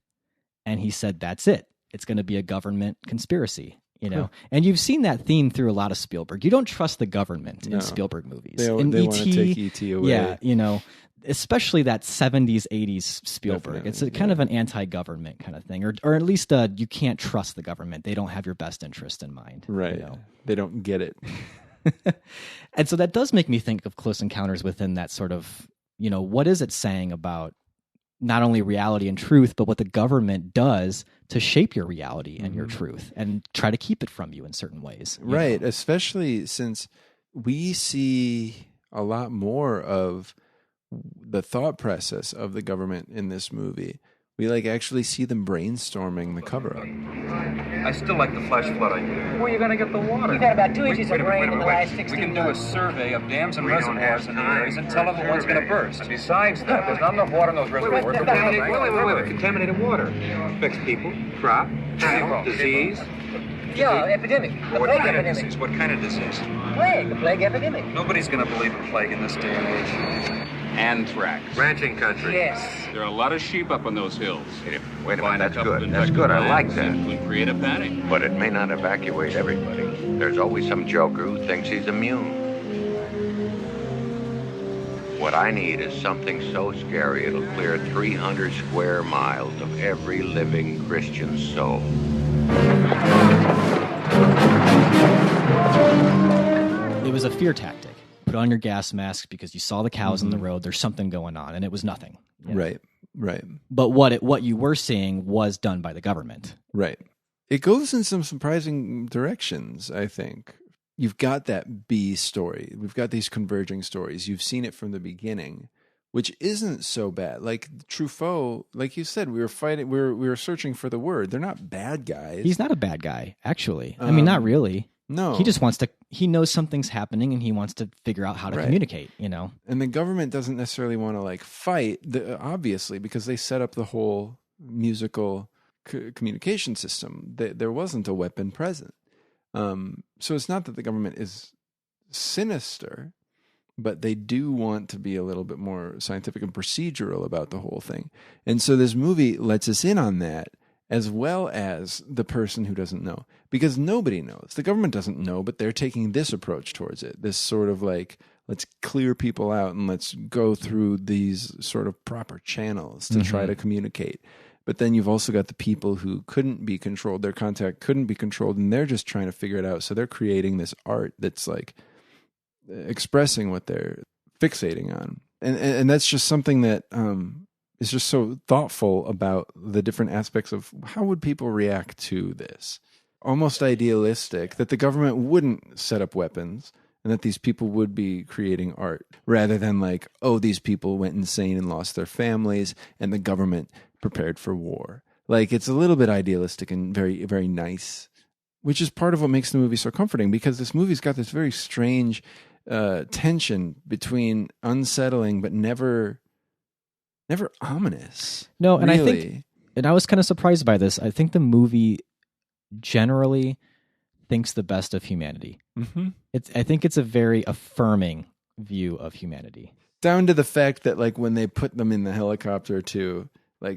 and he said, that's it. It's going to be a government conspiracy. You know, and you've seen that theme through a lot of Spielberg. You don't trust the government in Spielberg movies. They want to take E.T. away. Yeah, you know, especially that 70s, 80s Spielberg. Definitely, It's a kind of an anti-government kind of thing, or at least you can't trust the government. They don't have your best interest in mind. Right. You know? They don't get it. And so that does make me think of Close Encounters within that sort of, you know, what is it saying about not only reality and truth, but what the government does to shape your reality and your truth and try to keep it from you in certain ways. Right. Know? Especially since we see a lot more of the thought process of the government in this movie. We actually see them brainstorming the cover-up. I still like the flash flood idea. Where are you going to get the water? We've had about 2 inches of rain in the last 16 We can do a survey of dams and reservoirs in the areas and tell them when one's going to burst. And besides that, there's not enough water in those reservoirs. Wait. Contaminated water affects people, crop, animal, disease. Yeah, epidemic. The plague epidemic. Disease? What kind of disease? The plague epidemic. Nobody's going to believe in plague in this day and age. Anthrax. Ranching country. Yes. There are a lot of sheep up on those hills. Wait a minute, that's good. That's good. I like that. It would create a panic. But it may not evacuate everybody. There's always some joker who thinks he's immune. What I need is something so scary it'll clear 300 square miles of every living Christian soul. It was a fear tactic. Put on your gas mask because you saw the cows on the road. There's something going on, and it was nothing. You know? Right. But what you were seeing was done by the government. Right. It goes in some surprising directions, I think. You've got that B story. We've got these converging stories. You've seen it from the beginning, which isn't so bad. Like Truffaut, like you said, we were fighting. We were searching for the word. They're not bad guys. He's not a bad guy, actually. I mean, not really. No. He just wants to. He knows something's happening, and he wants to figure out how to communicate. You know. And the government doesn't necessarily want to fight, obviously, because they set up the whole musical communication system. There wasn't a weapon present. So it's not that the government is sinister, but they do want to be a little bit more scientific and procedural about the whole thing. And so this movie lets us in on that, as well as the person who doesn't know. Because nobody knows. The government doesn't know, but they're taking this approach towards it. This sort of let's clear people out and let's go through these sort of proper channels to try to communicate. But then you've also got the people who couldn't be controlled. Their contact couldn't be controlled, and they're just trying to figure it out. So they're creating this art that's expressing what they're fixating on. And that's just something that is just so thoughtful about the different aspects of how would people react to this. Almost idealistic that the government wouldn't set up weapons and that these people would be creating art rather than these people went insane and lost their families and the government prepared for war. It's a little bit idealistic and very, very nice, which is part of what makes the movie so comforting, because this movie's got this very strange tension between unsettling but never ominous. No, and really. I think, and I was kind of surprised by this. I think the movie generally thinks the best of humanity. Mm-hmm. I think it's a very affirming view of humanity. Down to the fact that when they put them in the helicopter to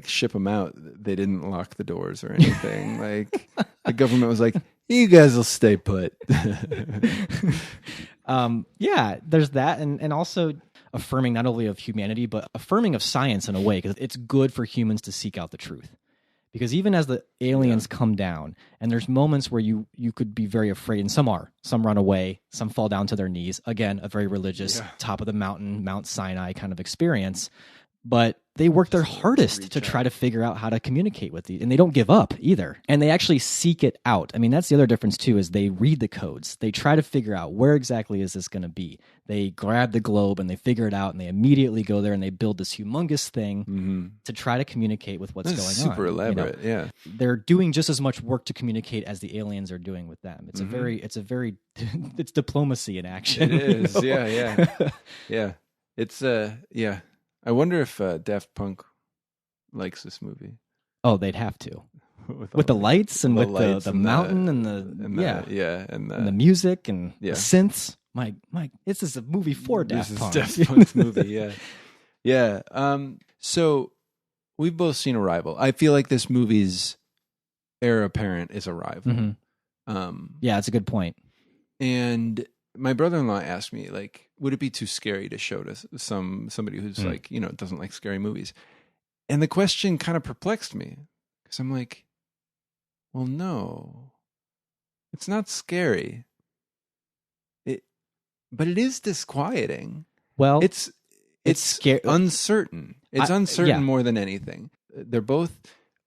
ship them out, they didn't lock the doors or anything. The government was like, you guys will stay put. Yeah, there's that. And also affirming not only of humanity, but affirming of science in a way, because it's good for humans to seek out the truth. Because even as the aliens come down, and there's moments where you could be very afraid, and some run away, some fall down to their knees. Again, a very religious, top of the mountain, Mount Sinai kind of experience. But they work their hardest to try to figure out how to communicate with these, and they don't give up either. And they actually seek it out. I mean, that's the other difference too, is they read the codes. They try to figure out where exactly is this going to be. They grab the globe and they figure it out, and they immediately go there and they build this humongous thing to try to communicate with what's going on. Super elaborate, yeah. They're doing just as much work to communicate as the aliens are doing with them. It's it's diplomacy in action. It is, yeah. It's yeah. I wonder if Daft Punk likes this movie. Oh, they'd have to. With the lights and with the mountain and the music and the synths. My, this is a movie for Daft Punk. This is Daft Punk's movie, yeah. So we've both seen Arrival. I feel like this movie's heir apparent is Arrival. Yeah, that's a good point. And my brother-in-law asked me, like, would it be too scary to show to somebody who's like, doesn't like scary movies? And the question kind of perplexed me because I'm like, well, no, it's not scary. But it is disquieting. Well, it's scary, uncertain. It's uncertain more than anything. They're both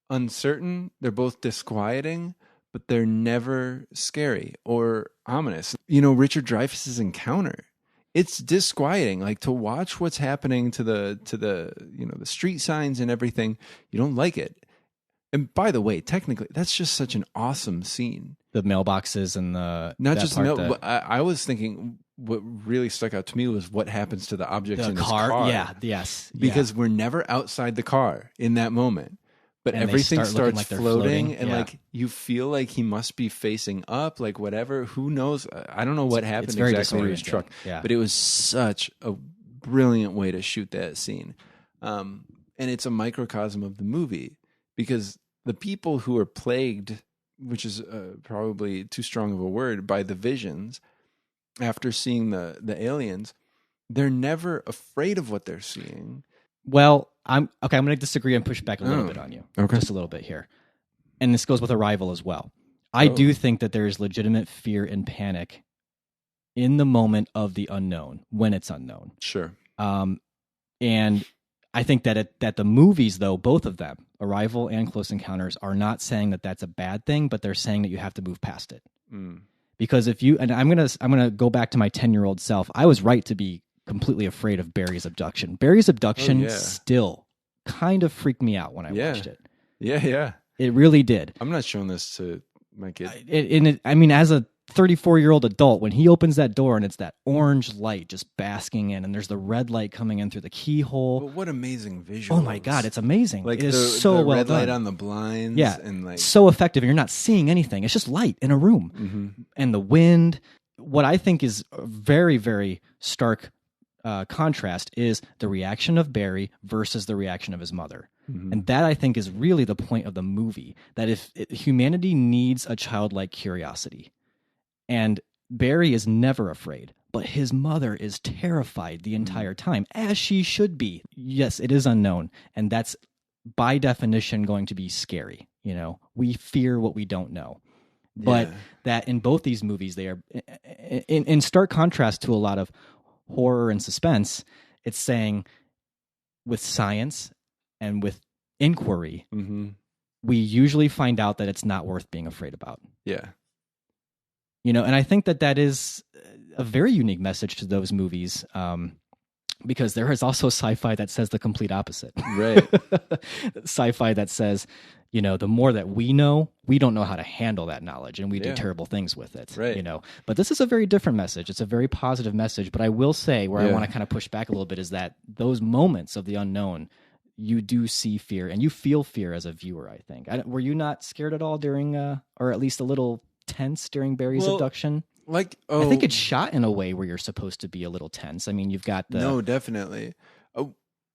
uncertain. They're both disquieting. But they're never scary or ominous. Richard Dreyfuss's encounter, it's disquieting. Like, to watch what's happening to the the street signs and everything, you don't like it. And by the way, technically, that's just such an awesome scene. The mailboxes and the not just mail. But I was thinking what really stuck out to me was what happens to the objects in his car. Yeah, yes, because we're never outside the car in that moment. But and everything starts like floating and like you feel like he must be facing up, like whatever. Who knows? I don't know what happened exactly to his truck. Yeah. But it was such a brilliant way to shoot that scene. And it's a microcosm of the movie because the people who are plagued, which is probably too strong of a word, by the visions after seeing the aliens, they're never afraid of what they're seeing. Well, I'm going to disagree and push back a little bit on you. Okay. Just a little bit here. And this goes with Arrival as well. I do think that there is legitimate fear and panic in the moment of the unknown, when it's unknown. Sure. And I think that the movies, though, both of them, Arrival and Close Encounters, are not saying that that's a bad thing, but they're saying that you have to move past it. Because I'm gonna go back to my 10-year-old self. I was right to be completely afraid of Barry's abduction. Barry's abduction still kind of freaked me out when I watched it. Yeah. It really did. I'm not showing this to my kid. As a 34-year-old adult, when he opens that door and it's that orange light just basking in, and there's the red light coming in through the keyhole. But what amazing visuals. Oh my God, it's amazing. Like it is so the well red done. light on the blinds. Yeah, and like so effective. And you're not seeing anything. It's just light in a room. And the wind. What I think is a very, very stark contrast is the reaction of Barry versus the reaction of his mother. And that, I think, is really the point of the movie, that if humanity needs a childlike curiosity, and Barry is never afraid, but his mother is terrified the entire time, as she should be. Yes, it is unknown, and that's by definition going to be scary. We fear what we don't know. But that in both these movies, they are in stark contrast to a lot of horror and suspense. It's saying with science and with inquiry, we usually find out that it's not worth being afraid about. Yeah. And I think that is a very unique message to those movies, because there is also sci-fi that says the complete opposite. Right. Sci-fi that says, the more that we know, we don't know how to handle that knowledge, and we do terrible things with it. Right. But this is a very different message. It's a very positive message. But I will say, where I want to kind of push back a little bit, is that those moments of the unknown, you do see fear, and you feel fear as a viewer, I think. Were you not scared at all during, or at least a little tense during Barry's abduction? I think it's shot in a way where you're supposed to be a little tense. I mean, you've got the... No, definitely.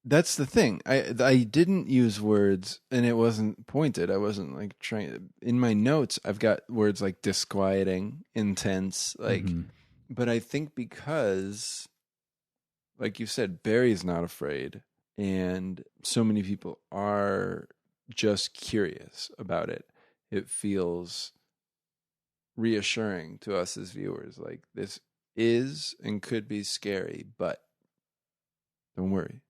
That's the thing. I didn't use words, and it wasn't pointed. I wasn't like trying... In my notes, I've got words like disquieting, intense, but I think because, like you said, Barry's not afraid, and so many people are just curious about it. It feels reassuring to us as viewers, like this is and could be scary, but don't worry.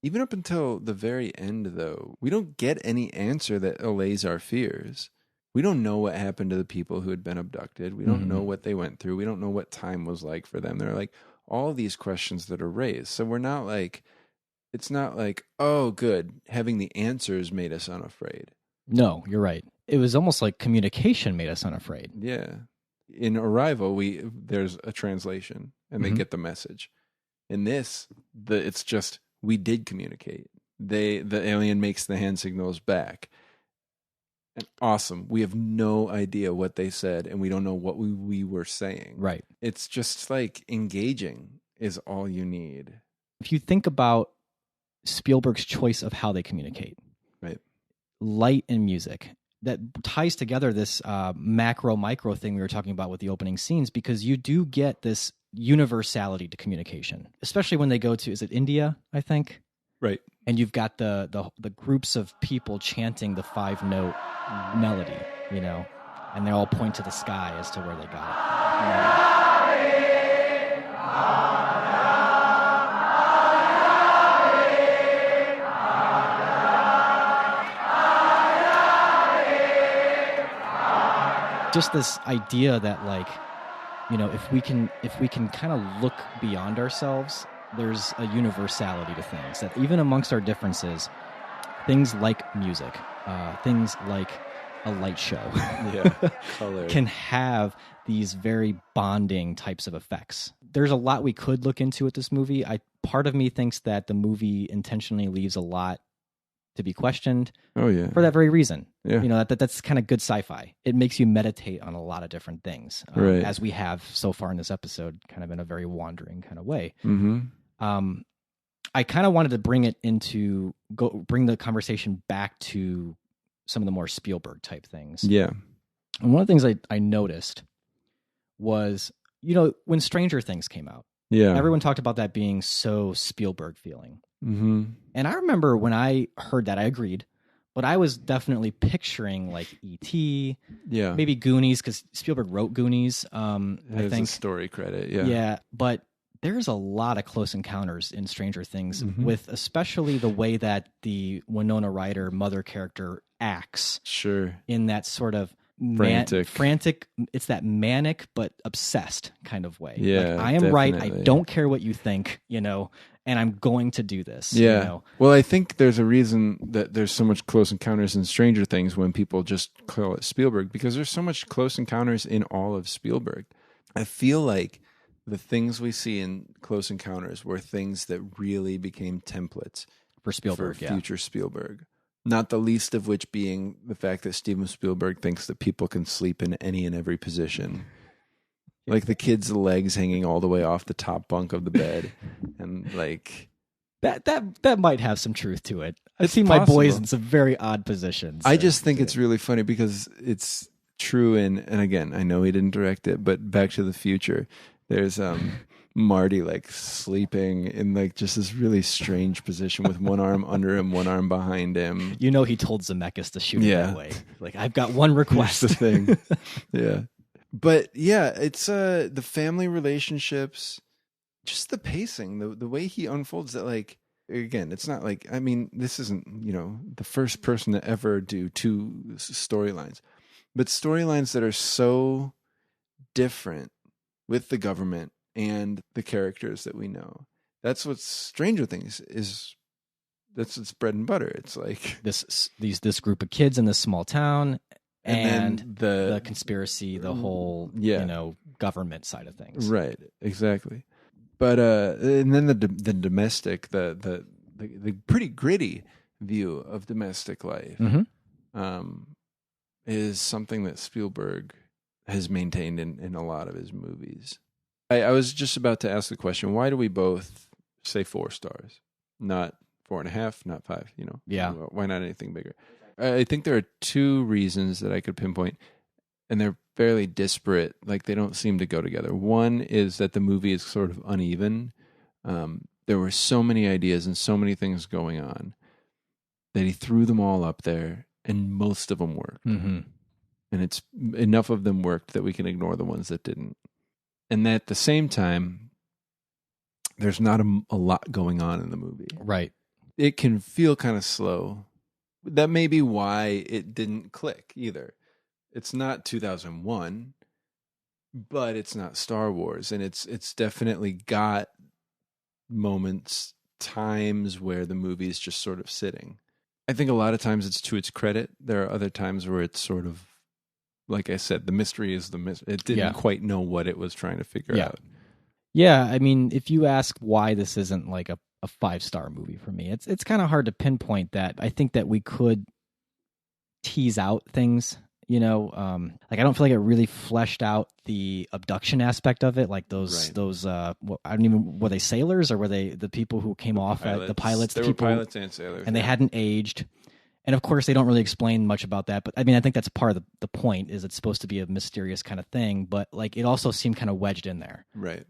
Even up until the very end, though, we don't get any answer that allays our fears. We don't know what happened to the people who had been abducted. We don't know what they went through. We don't know what time was like for them. There are like all these questions that are raised. So we're not like, it's not like, oh, good, having the answers made us unafraid. No, you're right. It was almost like communication made us unafraid. Yeah. In Arrival, there's a translation and they get the message. In this, it's just, we did communicate. The alien makes the hand signals back. And awesome. We have no idea what they said, and we don't know what we were saying. Right. It's just like engaging is all you need. If you think about Spielberg's choice of how they communicate, right? Light and music, that ties together this macro-micro thing we were talking about with the opening scenes, because you do get this universality to communication, especially when they go to, is it India, I think? Right. And you've got the groups of people chanting the 5-note melody, you know, and they all point to the sky as to where they got it. Just this idea that, like, you know, if we can kind of look beyond ourselves, there's a universality to things, that even amongst our differences, things like music, things like a light show, color, can have these very bonding types of effects. There's a lot we could look into with this movie. Part of me thinks that the movie intentionally leaves a lot to be questioned. Oh yeah, for that very reason. Yeah, you know, that's kind of good sci-fi. It makes you meditate on a lot of different things, right, as we have so far in this episode, kind of in a very wandering kind of way. I kind of wanted to bring the conversation back to some of the more Spielberg type things. Yeah. And one of the things I noticed was, you know, when Stranger Things came out, everyone talked about that being so Spielberg feeling. And I remember when I heard that, I agreed, but I was definitely picturing like E.T., maybe Goonies, because Spielberg wrote Goonies. I think a story credit, yeah, but there's a lot of Close Encounters in Stranger Things, with especially the way that the Winona Ryder mother character acts. Sure. In that sort of frantic, it's that manic but obsessed kind of way. Yeah, like, I am right. I don't care what you think, you know, and I'm going to do this. Yeah. You know? Well, I think there's a reason that there's so much Close Encounters in Stranger Things when people just call it Spielberg, because there's so much Close Encounters in all of Spielberg. I feel like the things we see in Close Encounters were things that really became templates for Spielberg, for future Spielberg. Not the least of which being the fact that Steven Spielberg thinks that people can sleep in any and every position. Like the kid's legs hanging all the way off the top bunk of the bed. And like... That might have some truth to it. I've It's seen possible. my boys in some very odd positions. I just think it's really funny because it's true and again, I know he didn't direct it, but Back to the Future, there's Marty like sleeping in like just this really strange position with one arm under him, one arm behind him. You know, he told Zemeckis to shoot it that way. Like, I've got one request. That's the thing. Yeah. But yeah, it's the family relationships, just the pacing, the way he unfolds that, like, again, it's not like, I mean, this isn't, you know, the first person to ever do two storylines, but storylines that are so different with the government and the characters that we know. That's what Stranger Things is. That's its bread and butter. It's like this group of kids in this small town and the conspiracy, the whole you know, government side of things. Right, exactly. But and then the domestic, the pretty gritty view of domestic life is something that Spielberg has maintained in a lot of his movies. I was just about to ask the question, why do we both say 4 stars? Not 4.5, not 5, you know? Yeah. Why not anything bigger? I think there are 2 reasons that I could pinpoint, and they're fairly disparate. Like, they don't seem to go together. One is that the movie is sort of uneven. There were so many ideas and so many things going on that he threw them all up there, and most of them worked. And it's enough of them worked that we can ignore the ones that didn't. And at the same time, there's not a lot going on in the movie. Right. it can feel kind of slow. That may be why it didn't click either. It's not 2001, but it's not Star Wars, and it's definitely got moments, times where the movie is just sort of sitting. I think a lot of times it's to its credit. There are other times where it's sort of, like I said, the mystery is the mystery. It didn't quite know what it was trying to figure out. Yeah, I mean, if you ask why this isn't like a 5-star movie for me, it's kind of hard to pinpoint that. I think that we could tease out things, you know, like I don't feel like it really fleshed out the abduction aspect of it, like those I don't even, were they sailors or were they the people who came off at the pilots? They were pilots and sailors, and they hadn't aged. And of course, they don't really explain much about that. But I mean, I think that's part of the point. Is it's supposed to be a mysterious kind of thing, but like it also seemed kind of wedged in there, right?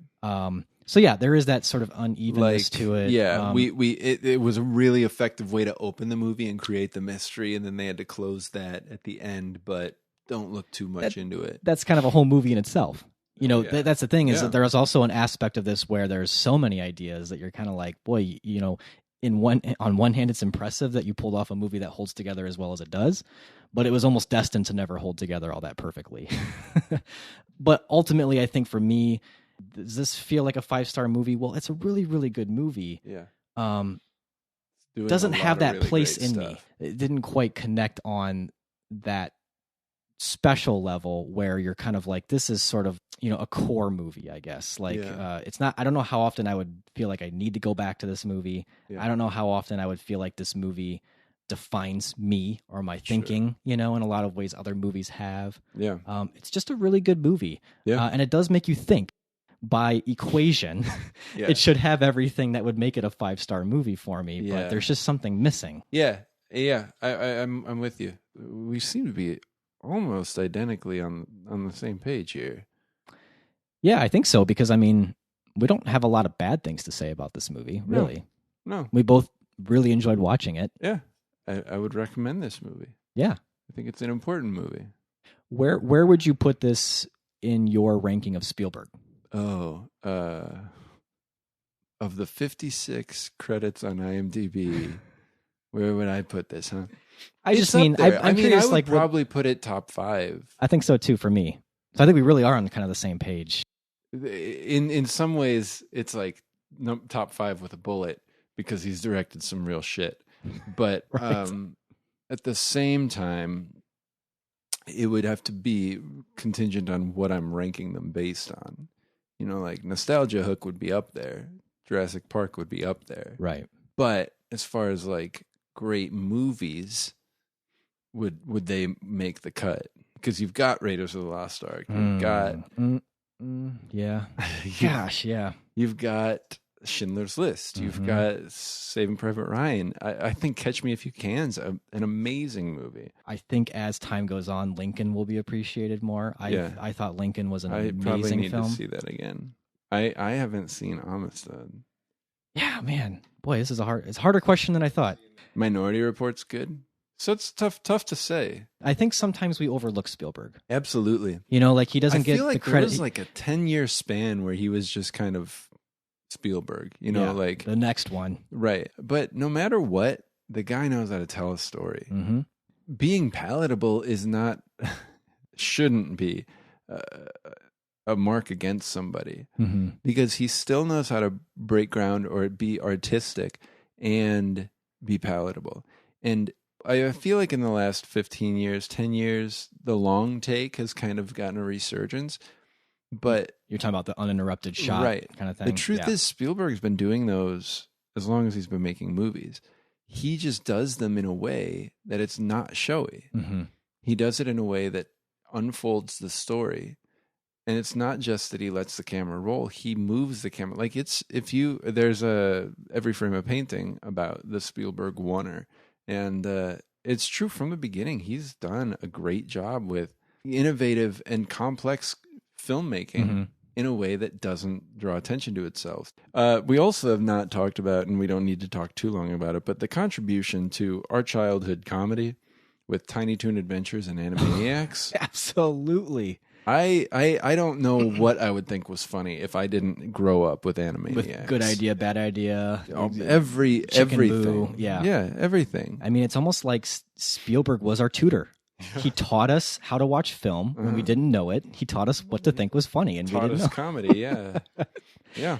So yeah, there is that sort of unevenness to it. Yeah, it was a really effective way to open the movie and create the mystery, and then they had to close that at the end. But don't look too much into it. That's kind of a whole movie in itself. You know, that's the thing is that there is also an aspect of this where there's so many ideas that you're kind of like, boy, you know. On one hand, it's impressive that you pulled off a movie that holds together as well as it does, but it was almost destined to never hold together all that perfectly. But ultimately, I think for me, does this feel like a 5-star movie? Well, it's a really, really good movie. Yeah. Doesn't have that really place in me. It didn't quite connect on that special level where you're kind of like, this is sort of, you know, a core movie, I guess. Like, it's not, I don't know how often I would feel like I need to go back to this movie. I don't know how often I would feel like this movie defines me or my thinking, you know, in a lot of ways other movies have. Yeah. It's just a really good movie. Yeah. And it does make you think. By equation, it should have everything that would make it a 5-star movie for me, but there's just something missing. Yeah. I'm with you. We seem to be almost identically on the same page here. Yeah, I think so, because I mean, we don't have a lot of bad things to say about this movie, really. No. We both really enjoyed watching it. Yeah. I would recommend this movie. Yeah. I think it's an important movie. Where would you put this in your ranking of Spielberg? Oh, of the 56 credits on IMDb, where would I put this, huh? I'm curious, I would probably put it top 5. I think so too, for me. So I think we really are on kind of the same page. In some ways, it's like top 5 with a bullet because he's directed some real shit. But at the same time, it would have to be contingent on what I'm ranking them based on. You know, like Nostalgia Hook would be up there. Jurassic Park would be up there. Right. But as far as like great movies, would they make the cut? Because you've got Raiders of the Lost Ark. You've got... yeah. Gosh, yeah. You've got Schindler's List. You've got Saving Private Ryan. I think Catch Me If You Can's an amazing movie. I think as time goes on, Lincoln will be appreciated more. I thought Lincoln was an amazing film. I probably need to see that again. I haven't seen Amistad. Yeah, man. Boy, it's a harder question than I thought. Minority Report's good. So it's tough to say. I think sometimes we overlook Spielberg. Absolutely. You know, like he doesn't get the credit. There was like a 10-year span where he was just kind of Spielberg, you know, like the next one. Right. But no matter what, the guy knows how to tell a story. Mm-hmm. Being palatable is not, shouldn't be a mark against somebody because he still knows how to break ground or be artistic and be palatable. And I feel like in the last 15 years, 10 years, the long take has kind of gotten a resurgence. But you're talking about the uninterrupted shot kind of thing. The truth is Spielberg's been doing those as long as he's been making movies. He just does them in a way that it's not showy. He does it in a way that unfolds the story. And it's not just that he lets the camera roll. He moves the camera. Like there's a Every Frame a Painting about the Spielberg oner. And it's true from the beginning. He's done a great job with innovative and complex filmmaking in a way that doesn't draw attention to itself. We also have not talked about, and we don't need to talk too long about it, but the contribution to our childhood comedy with Tiny Toon Adventures and Animaniacs. Absolutely. I don't know what I would think was funny if I didn't grow up with Animaniacs. With Good Idea, Bad Idea, everything. Boo. Yeah, everything. I mean, it's almost like Spielberg was our tutor. He taught us how to watch film when we didn't know it. He taught us what to think was funny, and we didn't know. Comedy. Yeah, yeah.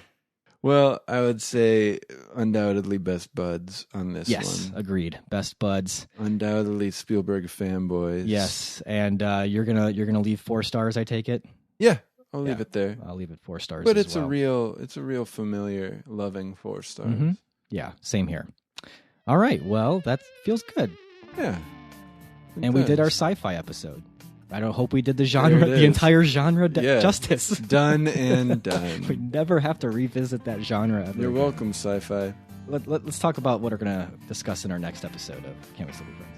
Well, I would say undoubtedly best buds on this one. Yes, agreed. Best buds. Undoubtedly Spielberg fanboys. Yes, and you're gonna leave 4 stars. I take it. Yeah, I'll leave it there. I'll leave it 4 stars. But as it's well. a real familiar, loving 4 stars. Mm-hmm. Yeah, same here. All right, well that feels good. Yeah, and we did our sci-fi episode. I don't hope we did the genre, the entire genre justice. Done and done. We never have to revisit that genre ever. You're welcome, sci-fi. Let's talk about what we're going to discuss in our next episode of Can We Still Be Friends?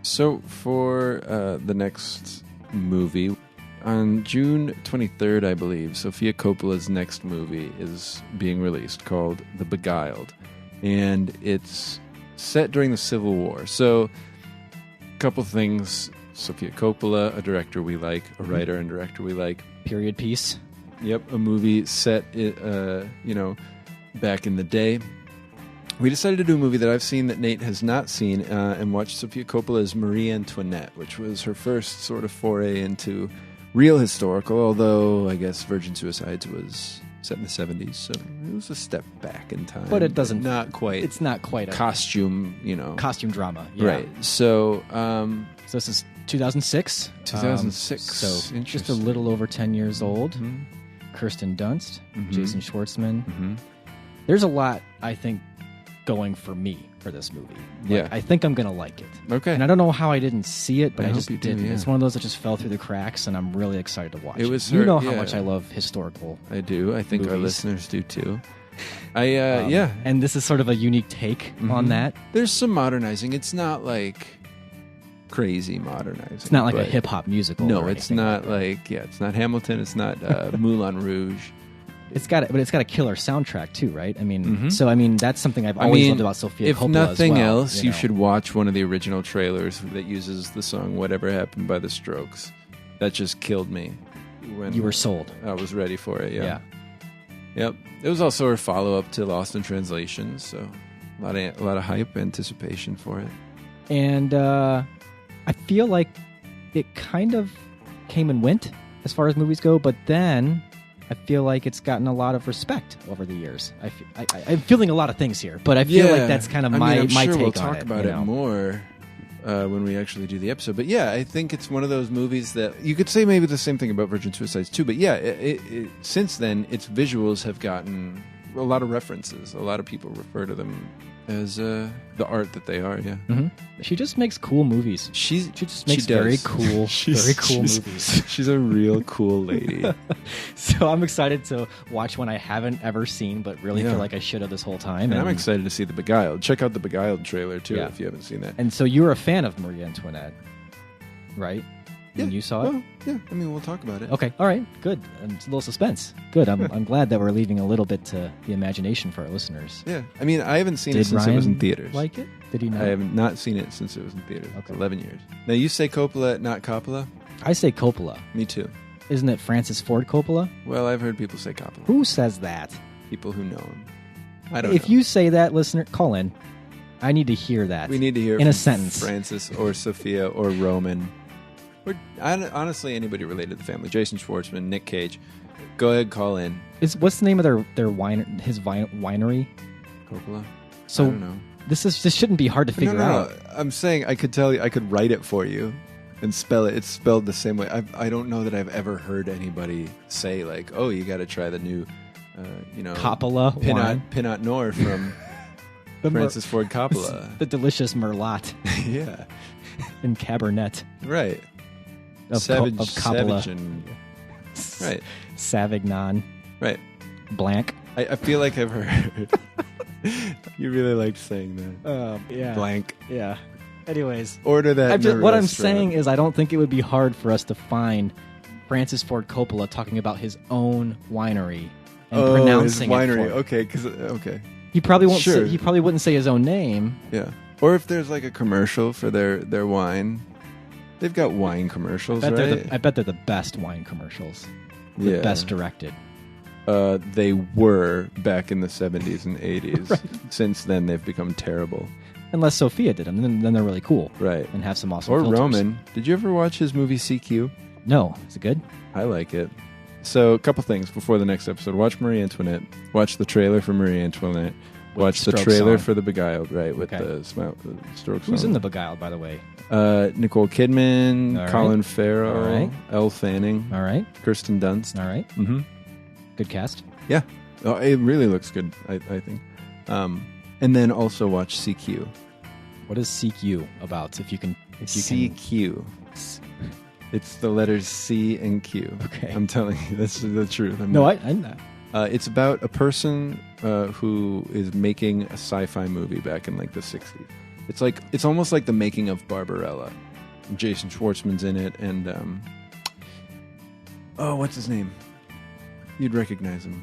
So for the next movie, on June 23rd, I believe, Sofia Coppola's next movie is being released called The Beguiled. And it's set during the Civil War. So a couple things. Sofia Coppola, a director we like, a writer and director we like. Period piece. Yep, a movie set, back in the day. We decided to do a movie that I've seen that Nate has not seen and watched Sofia Coppola's Marie Antoinette, which was her first sort of foray into real historical, although I guess Virgin Suicides was set in the 70s, so it was a step back in time. But it doesn't... It's not quite a... Costume drama. Yeah. Right. So... so this is 2006. 2006. So just a little over 10 years old. Mm-hmm. Kirsten Dunst, Jason Schwartzman. Mm-hmm. There's a lot, I think, going for me for this movie. Yeah. I think I'm going to like it. Okay. And I don't know how I didn't see it, but I just hope you didn't. do, It's one of those that just fell through the cracks, and I'm really excited to watch it. You know how much I love historical I do. I think movies. our listeners do too. Yeah. And this is sort of a unique take on that. There's some modernizing. It's not like crazy modernizing. It's not like a hip-hop musical. No, it's not it's not Hamilton. It's not Moulin Rouge. It's got a killer soundtrack too, right? I mean, that's something I've always loved about Sofia Coppola. If nothing as well, else, you should watch one of the original trailers that uses the song "Whatever Happened" by The Strokes. That just killed me. When you were sold. I was ready for it. Yeah. Yep. It was also a follow-up to Lost in Translation, so a lot of hype, anticipation for it. And I feel like it kind of came and went as far as movies go, but then I feel like it's gotten a lot of respect over the years. I'm feeling a lot of things here, but I feel like that's kind of my take we'll on it. talk about it more when we actually do the episode. But yeah, I think it's one of those movies that you could say maybe the same thing about Virgin Suicides too. But yeah, since then, its visuals have gotten a lot of references. A lot of people refer to them as the art that they are. Yeah, she just makes cool movies. She just makes very cool movies. She's a real cool lady. So I'm excited to watch one I haven't ever seen, but really feel like I should have this whole time. And I'm excited to see The Beguiled. Check out the Beguiled trailer too if you haven't seen that. And so you were a fan of Marie Antoinette, right? When you saw it? Well, yeah, I mean, we'll talk about it. Okay, all right, good. It's a little suspense. Good. I'm glad that we're leaving a little bit to the imagination for our listeners. Yeah, I mean, I haven't seen it since it was in theaters. Like it? Did he not? I have not seen it since it was in theaters. Okay. 11 years. Now, you say Coppola, not Coppola? I say Coppola. Me too. Isn't it Francis Ford Coppola? Well, I've heard people say Coppola. Who says that? People who know him. I don't know. If you say that, listener, call in. I need to hear that. We need to hear in a sentence. Francis or Sophia or Roman. Or honestly, anybody related to the family. Jason Schwartzman, Nick Cage. Go ahead, call in. What's the name of their winery? Coppola. So I don't know. This shouldn't be hard to figure out. No. I'm saying I could tell you, I could write it for you and spell it. It's spelled the same way. I don't know that I've ever heard anybody say like, "Oh, you got to try the new, Coppola Pinot Noir from Francis Ford Coppola, the delicious Merlot." Yeah, and Cabernet. Right. Of Coppola. Right. Savignon. Right. Blanc. I feel like I've heard. You really liked saying that. Yeah. Blank. Yeah. Anyways. Order that. What I'm saying is I don't think it would be hard for us to find Francis Ford Coppola talking about his own winery and pronouncing his winery. it. Okay. He probably won't. He probably wouldn't say his own name. Yeah. Or if there's like a commercial for their wine. They've got wine commercials, I bet right? I bet they're the best wine commercials. The best directed. They were back in the 70s and 80s. Right. Since then, they've become terrible. Unless Sophia did them, then they're really cool. Right. And have some awesome Or filters. Roman. Did you ever watch his movie CQ? No. Is it good? I like it. So, a couple things before the next episode. Watch Marie Antoinette. Watch the trailer for Marie Antoinette. Watch the trailer for The Beguiled, right, with the stroke song. Who's in The Beguiled, by the way? Nicole Kidman, All right. Colin Farrell, All right. Elle Fanning, All right. Kirsten Dunst. All right. Mm-hmm. Good cast. Yeah. Oh, it really looks good, I think. And then also watch CQ. What is CQ about? If you can CQ. It's the letters C and Q. Okay. I'm telling you, that's the truth. I know. It's about a person who is making a sci-fi movie back in like the 60s. It's almost like the making of Barbarella. Jason Schwartzman's in it, and what's his name? You'd recognize him.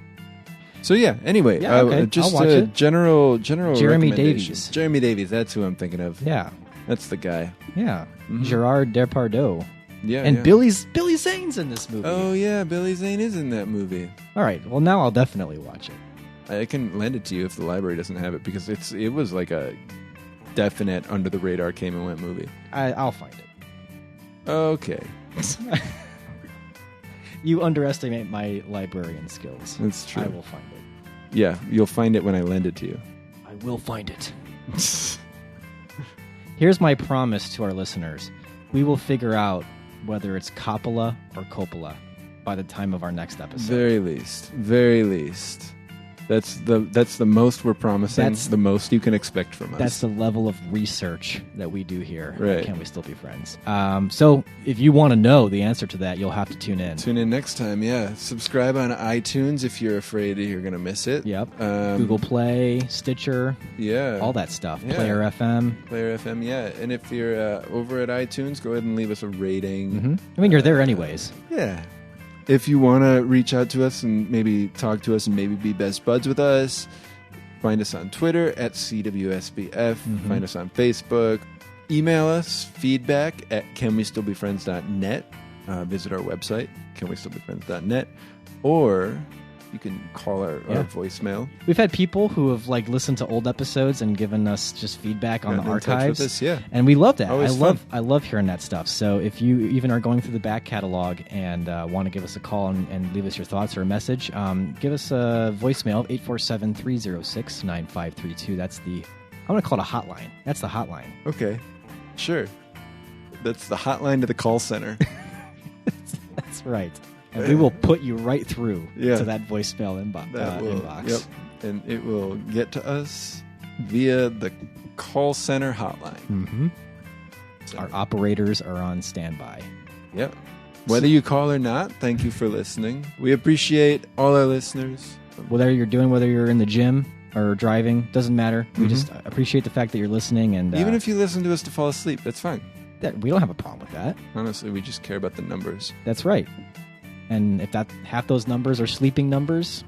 So yeah. Anyway, okay. just I'll watch it. general. Jeremy recommendation. Davies. Jeremy Davies. That's who I'm thinking of. Yeah. That's the guy. Yeah. Mhm. Gerard Depardieu. Yeah. And yeah. Billy Zane's in this movie. Oh yeah, Billy Zane is in that movie. All right. Well, now I'll definitely watch it. I can lend it to you if the library doesn't have it, because it was like a definite under the radar came and went movie. I'll find it. Okay. You underestimate my librarian skills. That's true. I will find it. Yeah, you'll find it when I lend it to you. I will find it. Here's my promise to our listeners. We will figure out whether it's Coppola or Coppola by the time of our next episode. Very least. That's the most we're promising. That's the most you can expect from us. That's the level of research that we do here. Right. Can We Still Be Friends? So if you want to know the answer to that, you'll have to tune in. Tune in next time, yeah. Subscribe on iTunes if you're afraid you're going to miss it. Yep. Google Play, Stitcher. Yeah. All that stuff. Yeah. Player FM. Player FM, yeah. And if you're over at iTunes, go ahead and leave us a rating. Mm-hmm. I mean, you're there anyways. Yeah. If you want to reach out to us and maybe talk to us and maybe be best buds with us, find us on Twitter at CWSBF. Mm-hmm. Find us on Facebook. Email us feedback at canwestillbefriends.net. Visit our website, canwestillbefriends.net. Or you can call our voicemail. We've had people who have listened to old episodes and given us just feedback on the in touch archives. with us, yeah. And we love that. Always I love hearing that stuff. So if you even are going through the back catalog and want to give us a call and leave us your thoughts or a message, give us a voicemail, 847-306-9532. That's I'm going to call it a hotline. That's the hotline. Okay, sure. That's the hotline to the call center. That's right. And we will put you right through Yeah. to that voicemail inbox. Yep. And it will get to us via the call center hotline. Mm-hmm. Our operators are on standby. Yep. Whether you call or not, thank you for listening. We appreciate all our listeners. Whether you're in the gym or driving, doesn't matter. We just appreciate the fact that you're listening. And Even if you listen to us to fall asleep, that's fine. we don't have a problem with that. Honestly, we just care about the numbers. That's right. And if half those numbers are sleeping numbers,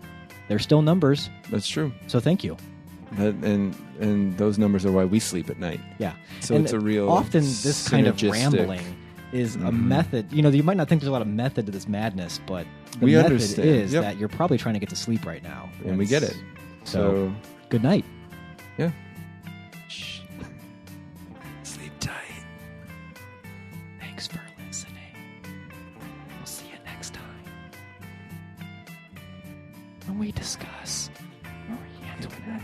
they're still numbers. That's true. So thank you. And those numbers are why we sleep at night. Yeah. So and it's a real often this kind of synergistic- rambling is a method. You might not think there's a lot of method to this madness, but the We method understand. is Yep. that you're probably trying to get to sleep right now. And we get it. So good night. Yeah. Sleep tight. Thanks for listening. We'll see you next time when we discuss Marie Antoinette.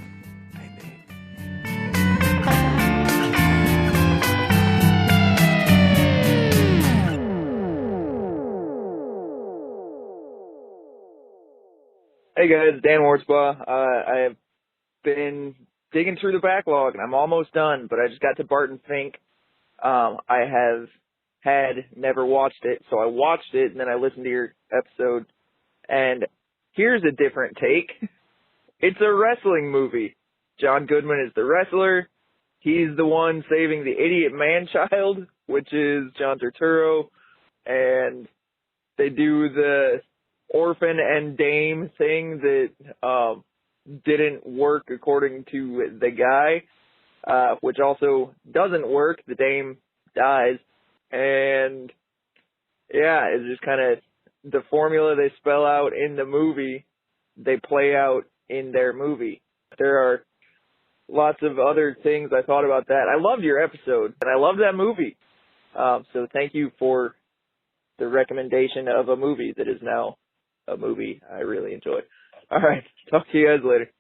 Hey guys, Dan Wartsbaugh. I have been digging through the backlog and I'm almost done, but I just got to Barton Fink. I had never watched it, so I watched it and then I listened to your episode, and here's a different take. It's a wrestling movie. John Goodman is the wrestler. He's the one saving the idiot man-child, which is John Turturro, and they do the orphan and dame thing that didn't work according to the guy, which also doesn't work. The dame dies. and yeah, it's just kind of the formula they spell out in the movie, they play out in their movie. There are lots of other things I thought about that. I loved your episode, and I love that movie. So thank you for the recommendation of a movie that is now a movie I really enjoy. All right, talk to you guys later.